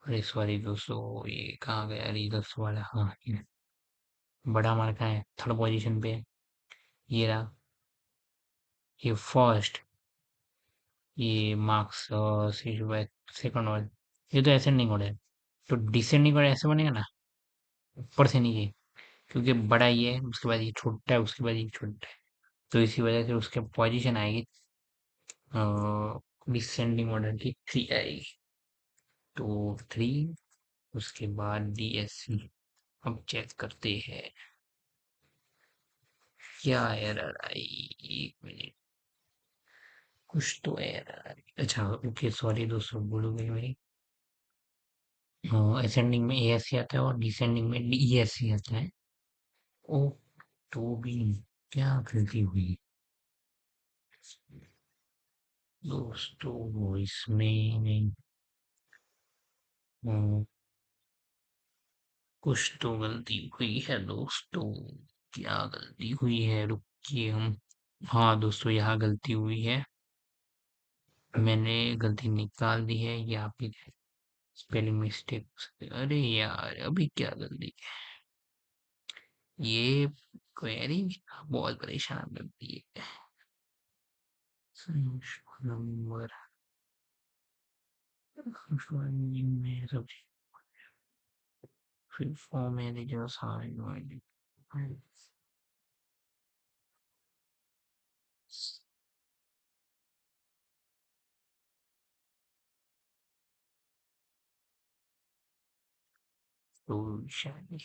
S1: अरे सॉरी दोस्तों, ये कहाँ गया रीजल्स वाला, हाँ ये बड़ा हमारा कहाँ है, थर्ड पोजीशन पे है। ये रहा, ये फर्स्ट, ये मार्क्स सेकंड और ये तो असेंडिंग ऑर्डर है। तो डिसेंडिंग ऑर्डर ऐसे बनेगा ना, ऊपर से नीचे, क्योंकि बड़ा ये है, उसके बाद ये छोटा है, उसके बाद ये छोटा है। तो इसी वजह से उसके पोजीशन आएगी डिसेंडिंग ऑर्डर की 3 आएगी। तो 3, उसके बाद DSC। अब चेक करते हैं क्या एरर आई। एक मिनट, कुछ तो एरर आई। अच्छा ओके, सॉरी दोस्तों, भूल हो गई मेरी। असेंडिंग में ASC आता है और डिसेंडिंग में DESC आता है। ओ, तो भी क्या गलती हुई दोस्तों इसमें? अ, कुछ तो गलती हुई है दोस्तों। क्या गलती हुई है, रुकिए हम। हाँ दोस्तों, यहाँ गलती हुई है। मैंने गलती निकाल दी है, यहाँ पे स्पेलिंग मिस्टेक। अरे यार, अभी क्या गलती? ये क्वेरी बहुत परेशान करती है। नंबर में सबसे फिर फॉर्म मैनेजर सारे तो शायद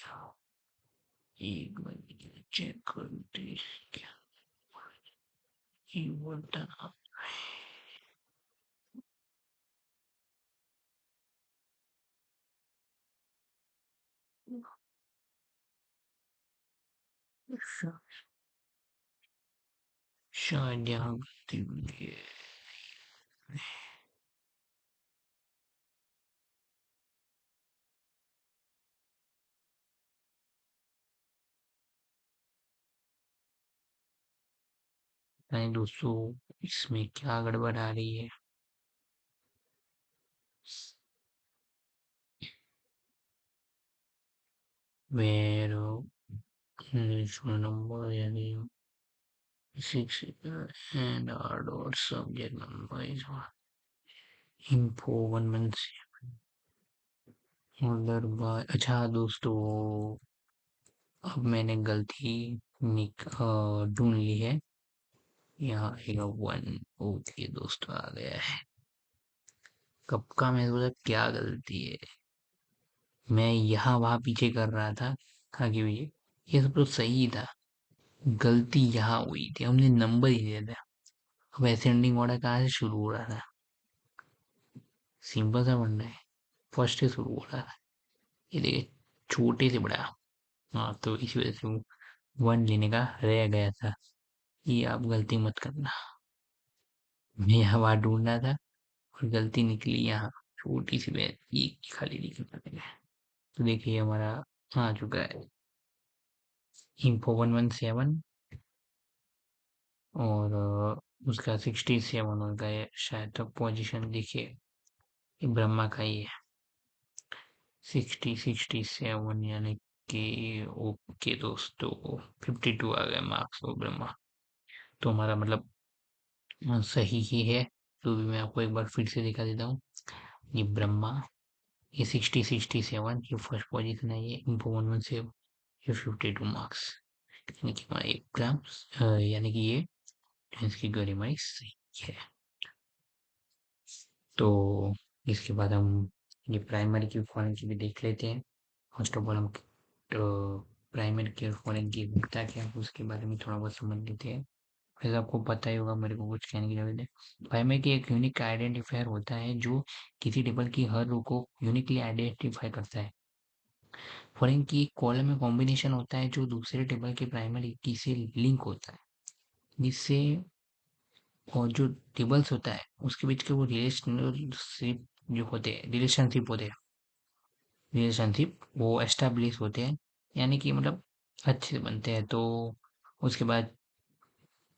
S1: एक मिनट चेक करते क्या कीवर्ड शायद यहाँ गलती हुई है। नहीं दोस्तों, इसमें क्या गड़बड़ आ रही है? where national number यानी 6 and our dot subject number is info 1 order by. अच्छा दोस्तों, अब मैंने गलती ढूंढ ली है। यहाँ आएगा 1। ओके दोस्तों, आ गया है। कब का मैं सोचा क्या गलती है, मैं यहाँ वहां पीछे कर रहा था। आगे भी ये सब तो सही था, गलती यहाँ हुई थी, हमने नंबर ही दिया था। अब असेंडिंग ऑर्डर कहाँ से शुरू हो रहा था? सिंपल सा बनना है, फर्स्ट से शुरू हो रहा था। ये देखिए, छोटे से बड़ा। हाँ, तो इस वजह से 1 लेने का रह गया था। ये आप गलती मत करना। मैं यहाँ वहां ढूंढ रहा था और गलती निकली यहाँ, छोटी सी बैग एक खाली निकल। तो देखिए हमारा आ चुका है इंफो 117 और उसका 67 हो गया शायद। तो पोजीशन देखिए, ये ब्रह्मा का ही है। 67 यानी कि ओके दोस्तों, 52 आ गए मार्क्स वो ब्रह्मा। तो हमारा मतलब सही ही है। तो भी मैं आपको एक बार फिर से दिखा देता हूँ। ये ब्रह्मा, ये 67, ये फर्स्ट पोजीशन है। ये इंफो 117, ये 52 मार्क्स। यानी कि हमारा एग्जाम यानी कि ये इसकी गरिमाई सही है। तो इसके बाद हम ये प्राइमरी की फॉरेन की भी देख लेते हैं। फर्स्ट ऑफ ऑल हम प्राइमरी की और फॉरेन की होता क्या है उसके बारे में थोड़ा बहुत समझ लेते हैं। वैसे आपको पता ही होगा, मेरे को कुछ कहने की जरूरत है। प्राइमरी की एक यूनिक आइडेंटिफायर होता है जो किसी टेबल की हर रो को यूनिकली आइडेंटिफाई करता है। फॉरेन की एक कॉलम में कॉम्बिनेशन होता है जो दूसरे टेबल के प्राइमरी की से लिंक होता है, जिससे और जो टेबल्स होता है उसके बीच के वो रिलेशनशिप जो होते हैं, रिलेशनशिप वो एस्टेब्लिश होते हैं। यानी कि मतलब अच्छे से बनते हैं। तो उसके बाद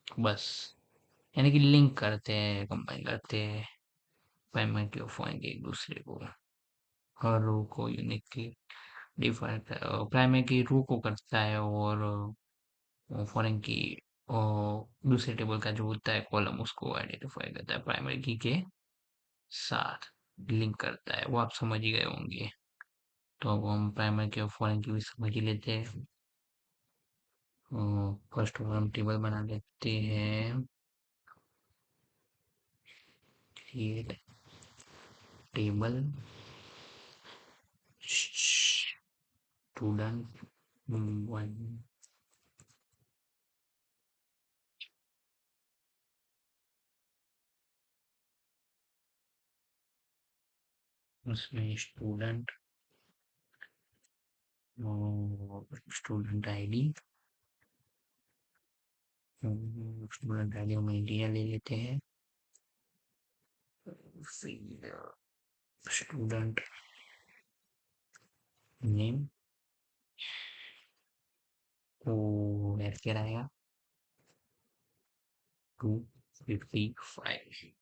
S1: बस, यानी कि लिंक करते हैं, कंबाइन करते हैं पेमेंट के फॉइन के एक दूसरे को। हर रो को यूनिकली डिफाइन प्राइमरी की रो को करता है और फॉरेन की दूसरे टेबल का जो होता है कॉलम उसको आइडेंटिफाई करता है प्राइमरी की के साथ, लिंक करता है। वो आप समझ ही गए होंगे। तो अब हम प्राइमरी की और फॉरेन की भी समझ ही लेते हैं। फर्स्ट ऑफ ऑल हम टेबल बना लेते हैं। क्रिएट टेबल स्टूडेंट 1, उसमें स्टूडेंट आईडी, हम इंडिया ले लेते हैं। स्टूडेंट नेम को क्या आएगा 255।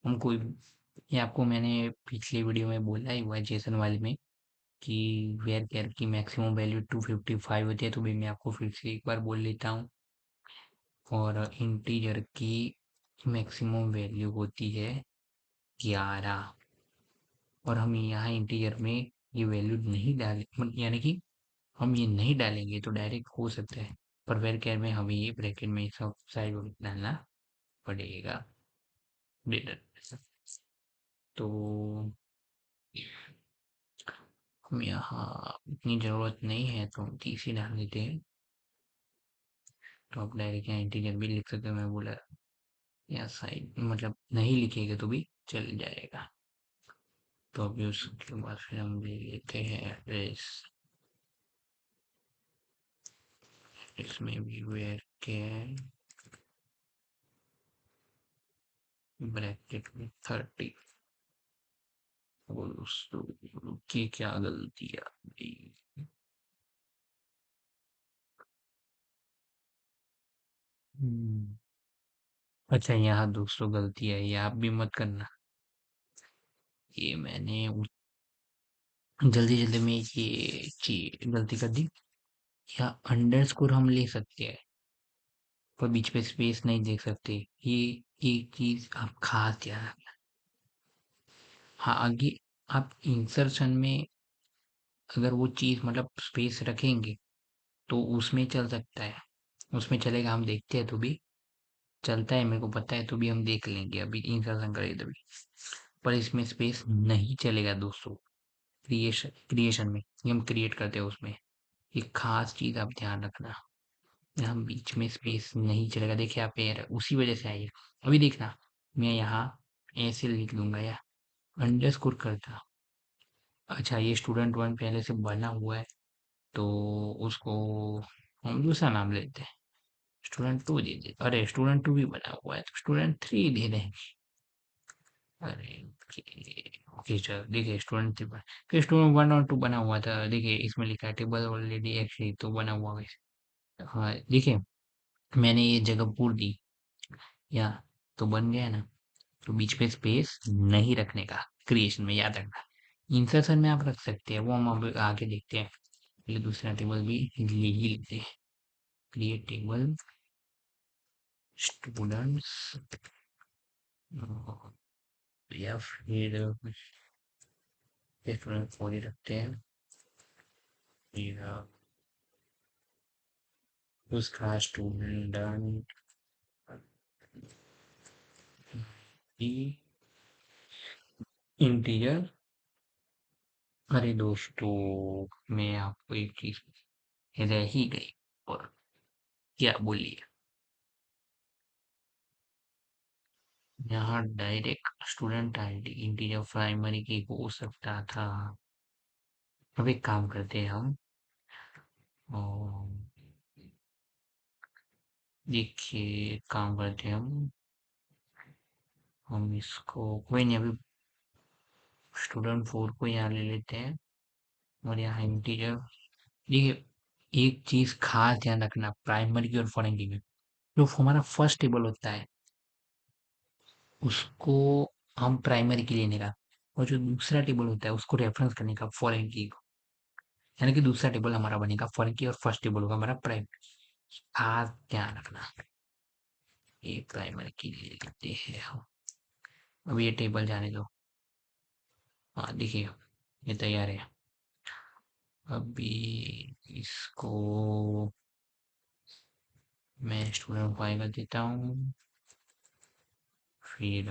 S1: हम कोई, ये आपको मैंने पिछली वीडियो में बोला ही हुआ है जेसन वाले में कि वेयर केयर की मैक्सिमम वैल्यू 255 होती है। तो भी मैं आपको फिर से एक बार बोल लेता हूँ। और इंटीजर की मैक्सिमम वैल्यू होती है 11 और हम यहाँ इंटीजर में ये वैल्यू नहीं डाले यानी कि हम ये नहीं डालेंगे तो डायरेक्ट हो सकता है, पर वेर केयर में हमें ये ब्रैकेट में सब साइड में डालना पड़ेगा। ग्रेटर तो हम यहाँ इतनी ज़रूरत नहीं है तो हम 30 ही डाल देते हैं। तो आप डायरेक्ट यहाँ इंटीजर भी लिख सकते हो, मैं बोला या साइड मतलब नहीं लिखेगा तो भी चल जाएगा। तो अभी उसके बाद फिर हम ले लेते हैं एड्रेस, इसमें भी वेयर के ब्रैकेट में 30 और उसकी क्या गलती आ गई। अच्छा यहाँ दोस्तों गलती है, ये आप भी मत करना। ये मैंने जल्दी जल्दी में ये गलती कर दी। या अंडरस्कोर हम ले सकते हैं पर बीच पे स्पेस नहीं देख सकते। ये एक चीज आप खास ध्यान रखना। हाँ आगे आप इंसर्शन में अगर वो चीज मतलब स्पेस रखेंगे तो उसमें चल सकता है, उसमें चलेगा, हम देखते हैं तो भी चलता है, मेरे को पता है तो भी हम देख लेंगे अभी इंसर्शन करें तभी। पर इसमें स्पेस नहीं चलेगा दोस्तों। क्रिएशन में ये हम क्रिएट करते हैं उसमें एक खास चीज आप ध्यान रखना, यहाँ बीच में स्पेस नहीं चलेगा। देखिए आप एरर उसी वजह से आई है। अभी देखना मैं यहाँ ऐसे लिख दूंगा या अंडरस्कोर करता। अच्छा ये स्टूडेंट वन पहले से बना हुआ है तो उसको हम दूसरा नाम लेते हैं, स्टूडेंट टू दे दे। अरे स्टूडेंट टू भी बना हुआ है तो स्टूडेंट थ्री दे दें। अरे ओके चलो देखिए स्टूडेंट थ्री बना, फिर स्टूडेंट वन और टू बना हुआ था, देखिए इसमें लिखा है टेबल ऑलरेडी एक्चुअली तो बना हुआ है। हाँ देखिए मैंने ये जगह पूर दी या तो बन गया ना। तो बीच पे स्पेस नहीं रखने का क्रिएशन में याद रखना। इंसर्शन में आप रख सकते हैं, वो हम अब आगे देखते हैं। पहले दूसरा टेबल भी ले ही लेते हैं। क्रिएट टेबल स्टूडेंट्स या फिर स्टूडेंट फोर ही रखते हैं। फिर उसका स्टूडेंट इंटीजर। अरे दोस्तों मैं आपको एक चीज रह ही गई और क्या बोलिए, यहाँ direct student ID integer primary की हो सकता था। अब एक काम करते हैं हम, और देखिए काम करते हैं हम इसको कोई नहीं अभी स्टूडेंट फोर को यहाँ ले लेते हैं और यहाँ इंटीजर। देखिए एक चीज खास ध्यान रखना प्राइमरी की और फॉरेन की में, जो हमारा फर्स्ट टेबल होता है उसको हम प्राइमरी की लेने का, और जो दूसरा टेबल होता है उसको रेफरेंस करने का फॉरेन की को। यानी कि दूसरा टेबल हमारा बनेगा फॉरेन की और फर्स्ट टेबल होगा हमारा प्राइमरी। खास ध्यान रखना, ये प्राइमरी की ले लेते हैं हम। अब ये टेबल जाने दो। हाँ देखिए ये तैयार है। अभी इसको मैं स्टूडेंट फाइव का देता हूँ। फिर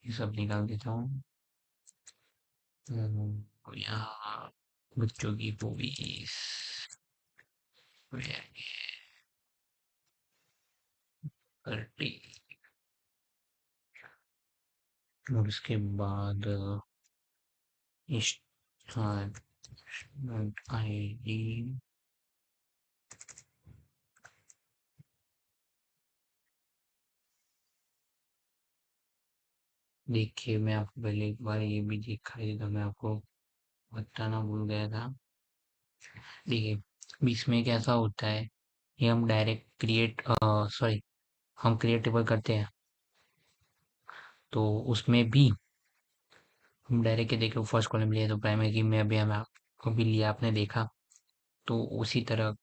S1: ये सब निकाल देता हूँ। यहाँ बच्चों की मूवीज 30 और उसके बाद इस हाँ आईडी। देखिए मैं आपको पहले एक बार ये भी दिखाई देता, मैं आपको बताना भूल गया था। देखिए इसमें कैसा होता है, ये हम डायरेक्ट क्रिएट सॉरी हम क्रिएटेबल करते हैं तो उसमें भी हम डायरेक्ट देखो फर्स्ट कॉलम लिया तो प्राइमरी की में अभी हम आपको भी लिया आपने देखा, तो उसी तरह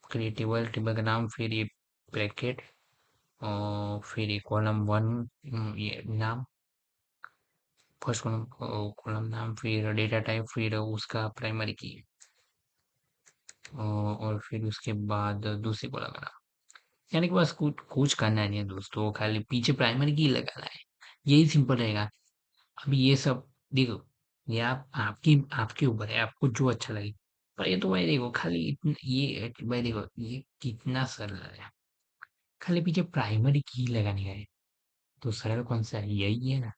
S1: क्रिएटेबल टेबल का नाम फिर ये ब्रैकेट फिर ये कॉलम वन, ये नाम, फर्स्ट कॉलम, कॉलम नाम, फिर डेटा टाइप, फिर उसका प्राइमरी की, और फिर उसके बाद दूसरी कॉलम का नाम। यानी कि बस कुछ कुछ करना नहीं है दोस्तों, खाली पीछे प्राइमरी की लगाना है, यही सिंपल रहेगा। अभी ये सब देखो, ये आप आपकी आपके ऊपर है, आपको जो अच्छा लगे। पर ये तो भाई देखो, खाली ये भाई देखो, ये कितना सरल है, खाली पीछे प्राइमरी की लगाने का है। तो सरल कौन सा है, यही है ना।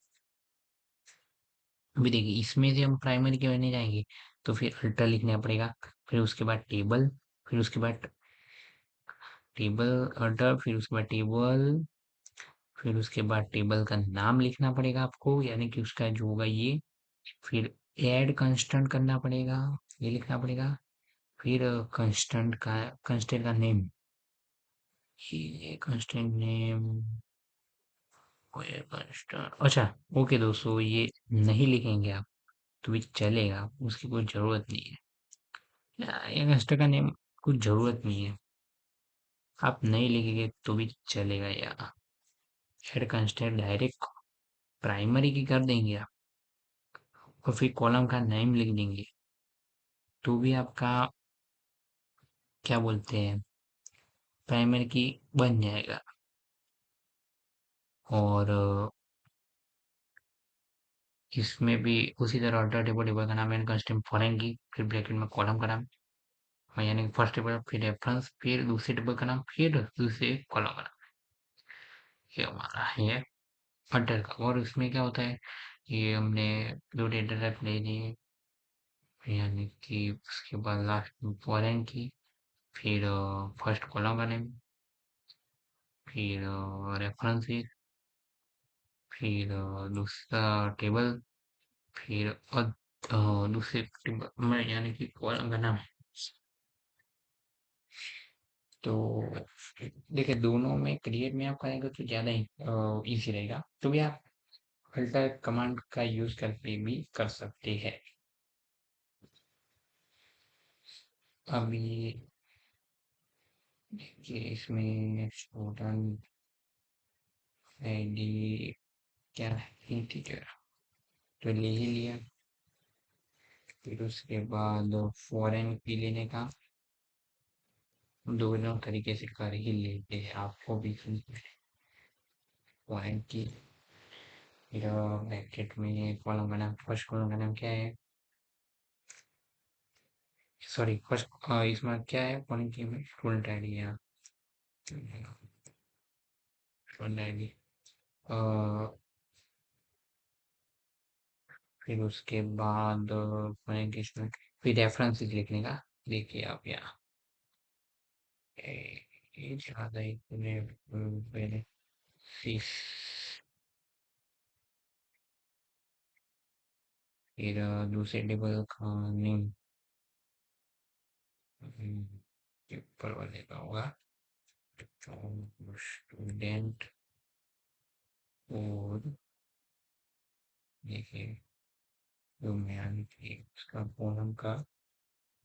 S1: अभी देखिए, इसमें से हम प्राइमरी के बनने जाएंगे, तो फिर अल्टर लिखना पड़ेगा, फिर उसके बाद टेबल, फिर उसके बाद टेबल अल्टर, फिर उसके बाद टेबल, फिर उसके बाद टेबल का नाम लिखना पड़ेगा आपको, यानी कि उसका जो होगा ये, फिर ऐड कंस्ट्रक्ट करना पड़ेगा, ये लिखना पड़ेगा, फिर कंस्टेंट का नेम, ये कंस्टेंट नेम, अच्छा, ओके दोस्तों, ये नहीं लिखेंगे आप तो भी चलेगा, उसकी कोई जरूरत नहीं है। ये कंस्टेंट का नेम कुछ जरूरत नहीं है, आप नहीं लिखेंगे तो भी चलेगा यार। ऐड कंस्टेंट डायरेक्ट प्राइमरी की कर देंगे आप, और फिर कॉलम का नेम लिख देंगे, तो भी आपका क्या बोलते हैं, प्राइमरी की बन जाएगा। और इसमें भी उसी तरह अल्टर टेबल, टेबल का नाम यानी कंस्टेंट फॉरेन की, फिर ब्रैकेट में कॉलम का नाम, और यानी फर्स्ट टेबल, फिर रेफरेंस, फिर दूसरे टेबल का नाम, फिर दूसरे कॉलम का नाम। ये हमारा है अल्टर का। और इसमें क्या होता है, ये हमने दो डेटा टाइप ले लिए, यानी कि उसके बाद लास्ट में फॉरेन की, फिर फर्स्ट कॉलम का नेम, फिर रेफरेंस, फिर दूसरा टेबल, फिर दूसरे टेबल में यानी कि कॉलम का नाम। तो देखिए, दोनों में क्रिएट में आप करेंगे तो ज़्यादा ही इजी रहेगा, तो भी आप अल्टर कमांड का यूज करके भी कर सकते हैं। अभी देखिए, इसमें स्टूडेंट आईडी क्या है, इंटीजर, तो ले ही लिया। फिर उसके बाद फॉरेन की लेने का दोनों तरीके से कर ही लेते हैं, आपको भी फॉरेन की, फिर ब्रैकेट में कॉलम का नाम, फर्स्ट कॉलम का नाम क्या है, सॉरी फर्स्ट, इसमें क्या है फॉरेन की में स्टूडेंट आईडी है, स्टूडेंट आईडी, फिर उसके बाद फॉरेन की स्टूडेंट, फिर रेफरेंस लिखने का। देखिए आप यहाँ, ये ज्यादा ही पहले सिक्स, फिर दूसरे टेबल का नेम, ये ऊपर वाले का होगा, स्टूडेंट, और देखिए जो मैं यानी कि उसका कॉलम का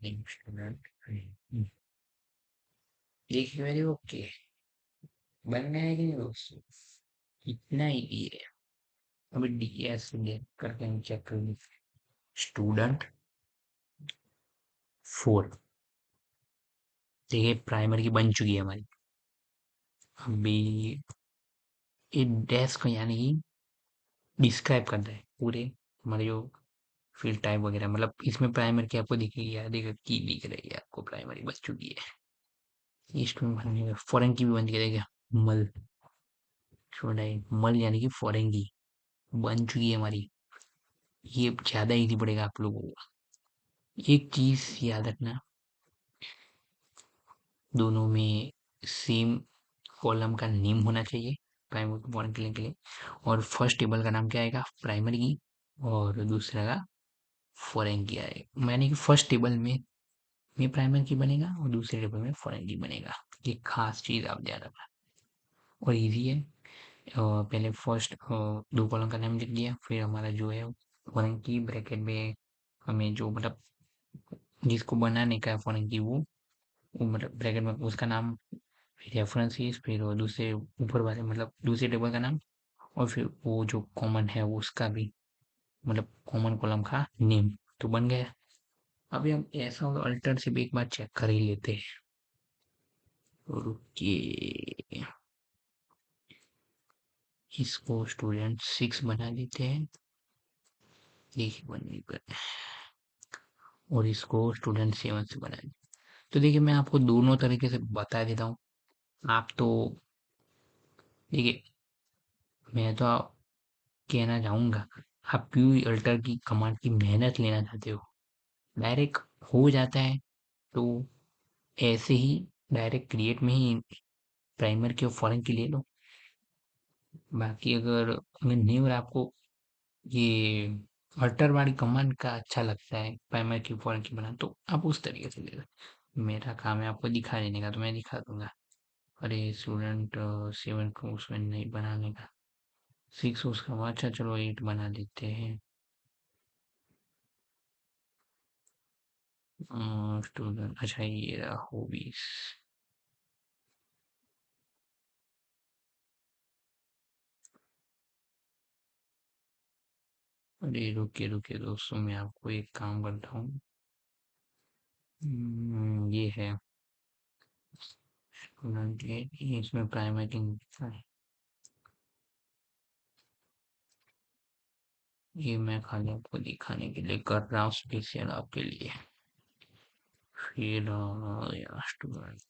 S1: नेम स्टूडेंट, देखिए मेरी ओके बन गया है कि नहीं दोस्तों, इतना ही है। अभी डीएस करके हम चेक करेंगे, स्टूडेंट फोर, देखिए प्राइमरी की बन चुकी है हमारी। अभी ये डेस्क यानी कि डिस्क्राइब करता है पूरे हमारे जो फील्ड टाइप वगैरह, मतलब इसमें प्राइमरी की आपको दिखेगी, या देखिए की दिख रही है आपको, प्राइमरी बच चुकी है। ये स्टूडेंट बनने का फॉरेन की भी बन गई, देखिए मल, स्टूडेंट मल यानी कि फॉरेन की बन चुकी है हमारी। ये ज्यादा इजी पड़ेगा आप लोगों को। एक चीज याद रखना, दोनों में सेम कॉलम का नेम होना चाहिए, प्राइमरी फॉरेन के लिए। और फर्स्ट टेबल का नाम क्या आएगा, प्राइमरी की, और दूसरा का फॉरेन की आएगा, यानी कि फर्स्ट टेबल में प्राइमरी की बनेगा और दूसरे टेबल में फॉरेन की बनेगा। ये खास चीज आप ध्यान रखना, और इजी है। पहले फर्स्ट दो कॉलम का नाम लिख दिया, फिर हमारा जो है फॉरेन की ब्रैकेट में हमें जो मतलब जिसको बनाने का है फॉरेन की, वो मतलब ब्रैकेट में उसका नाम, फिर रेफरेंसेस, फिर वो दूसरे ऊपर वाले मतलब दूसरे टेबल का नाम, और फिर वो जो कॉमन है वो उसका भी मतलब कॉमन कॉलम का नेम, तो बन गया। अभी हम ऐसा होगा अल्टर से भी एक बार चेक कर ही लेते हैं। रुकिए, इसको स्टूडेंट 6 बना देते हैं, देखिए बनने पर, और इसको स्टूडेंट 7 से बना देते। तो देखिए मैं आपको दोनों तरीके से बता देता हूँ। आप तो देखिए, मैं तो कहना चाहूंगा, आप क्यों अल्टर की कमांड की मेहनत लेना चाहते हो, डायरेक्ट हो जाता है। तो ऐसे ही डायरेक्ट क्रिएट में ही प्राइमर की और फॉरेन की ले लो। बाकी अगर नहीं हो रहा आपको ये अल्टर वाली कमांड का अच्छा लगता है प्राइमर की फॉरेन की बना, तो आप उस तरीके से ले लो। मेरा काम है आपको दिखा देने का, तो मैं दिखा दूंगा। अरे स्टूडेंट 7 को उसमें नहीं बनाने का, 6 उसका, अच्छा चलो 8 बना देते हैं। स्टूडेंट, अच्छा ये रहा हॉबीज। अरे रुकिए रुकिए दोस्तों, मैं आपको एक काम करता हूँ। ये है स्टूडेंट 8, इसमें प्राइमरी लिखा है। ये मैं खाली आपको दिखाने के लिए कर रहा हूँ, स्पेशल आपके लिए। फिर यार स्टूडेंट,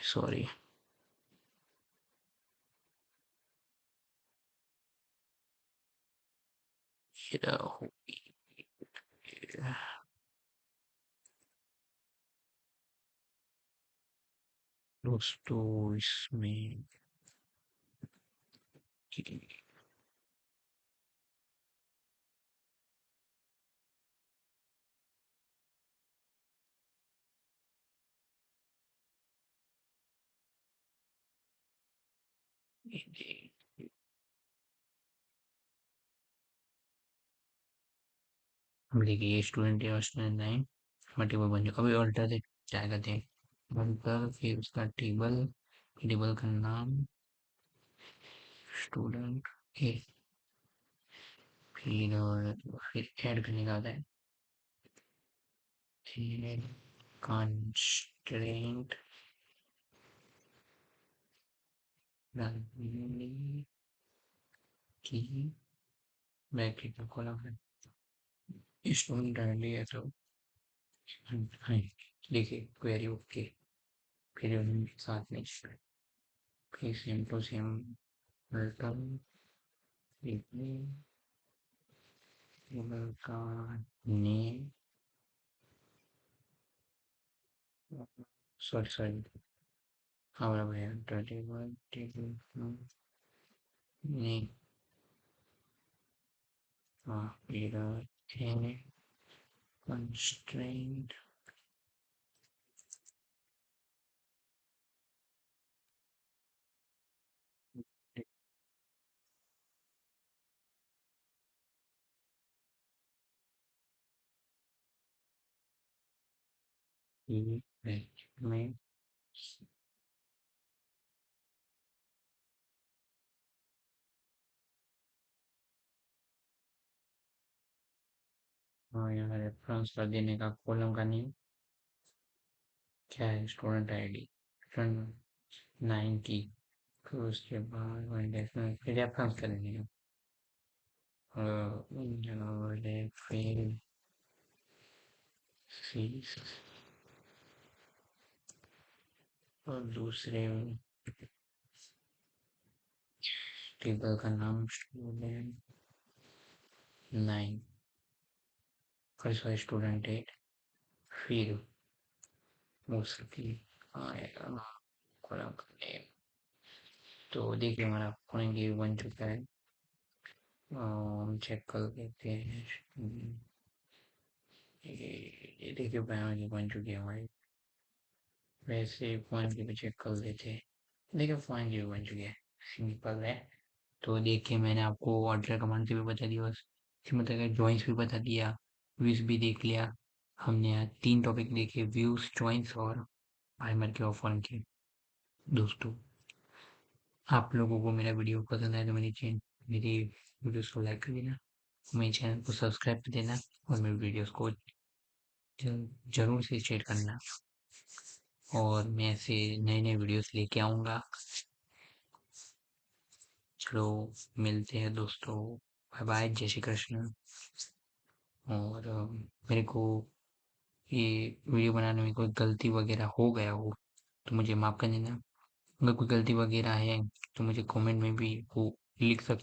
S1: सॉरी, ये रहा hobby। दोस्तों इसमें हम देखिए, ये स्टूडेंट है और स्टूडेंट 9 टेबल बन जाए। अभी अल्टर से क्या करते हैं, अल्टर फिर उसका टेबल, टेबल का नाम स्टूडेंट ए, फिर ऐड करने का आता है, फिर कंस्ट्रेंट की ब्रैकेट में खोला है, स्टूडेंट डायरेक्टली है तो हाँ, देखिए क्वेरी ओके, फिर उनके साथ में फिर same to same return table का नेम, सॉरी सॉरी, हमारा भैया टेबल टेबल नेम, फिर कंस्ट्रेंट में, और यहाँ रेफरेंस कर देने का कॉलम का नेम क्या है, स्टूडेंट आईडी, स्टूडेंट 9 की, फिर उसके बाद वैलिडेशन, फिर रेफरेंस कर देने का, फिर फीस, और दूसरे टेबल का नाम स्टूडेंट 9, फिर सॉरी स्टूडेंट 8, फिर उसकी आएगा कॉलम का नेम। तो देखिए हमारा पॉइंट ये बन चुका है, हम चेक कर लेते हैं। ये देखिए बायोलॉजी बन चुकी है हमारी, वैसे पॉइंट की भी चेक कर लेते हैं। देखिए पॉइंट की भी बन चुकी है, सिंपल है। तो देखिए मैंने आपको ऑर्डर कमांड से भी बता दिया, बस इसमें मतलब जॉइंट्स भी बता दिया, व्यूज भी देख लिया। हमने यहाँ 3 टॉपिक देखे, व्यूज, जॉइंट्स और प्राइमर के और फॉरेन के। दोस्तों, आप लोगों को मेरा वीडियो पसंद आए तो मेरी वीडियोस को लाइक कर देना, मेरे चैनल को सब्सक्राइब कर देना और मेरी वीडियोस को जरूर से शेयर करना। और मैं ऐसे नए नए वीडियोस लेके आऊँगा। चलो, मिलते हैं दोस्तों। बाय बाय, जय श्री कृष्ण। और मेरे को ये वीडियो बनाने में कोई गलती वगैरह हो गया हो तो मुझे माफ़ कर देना। अगर कोई गलती वगैरह है तो मुझे कमेंट में भी वो लिख सकते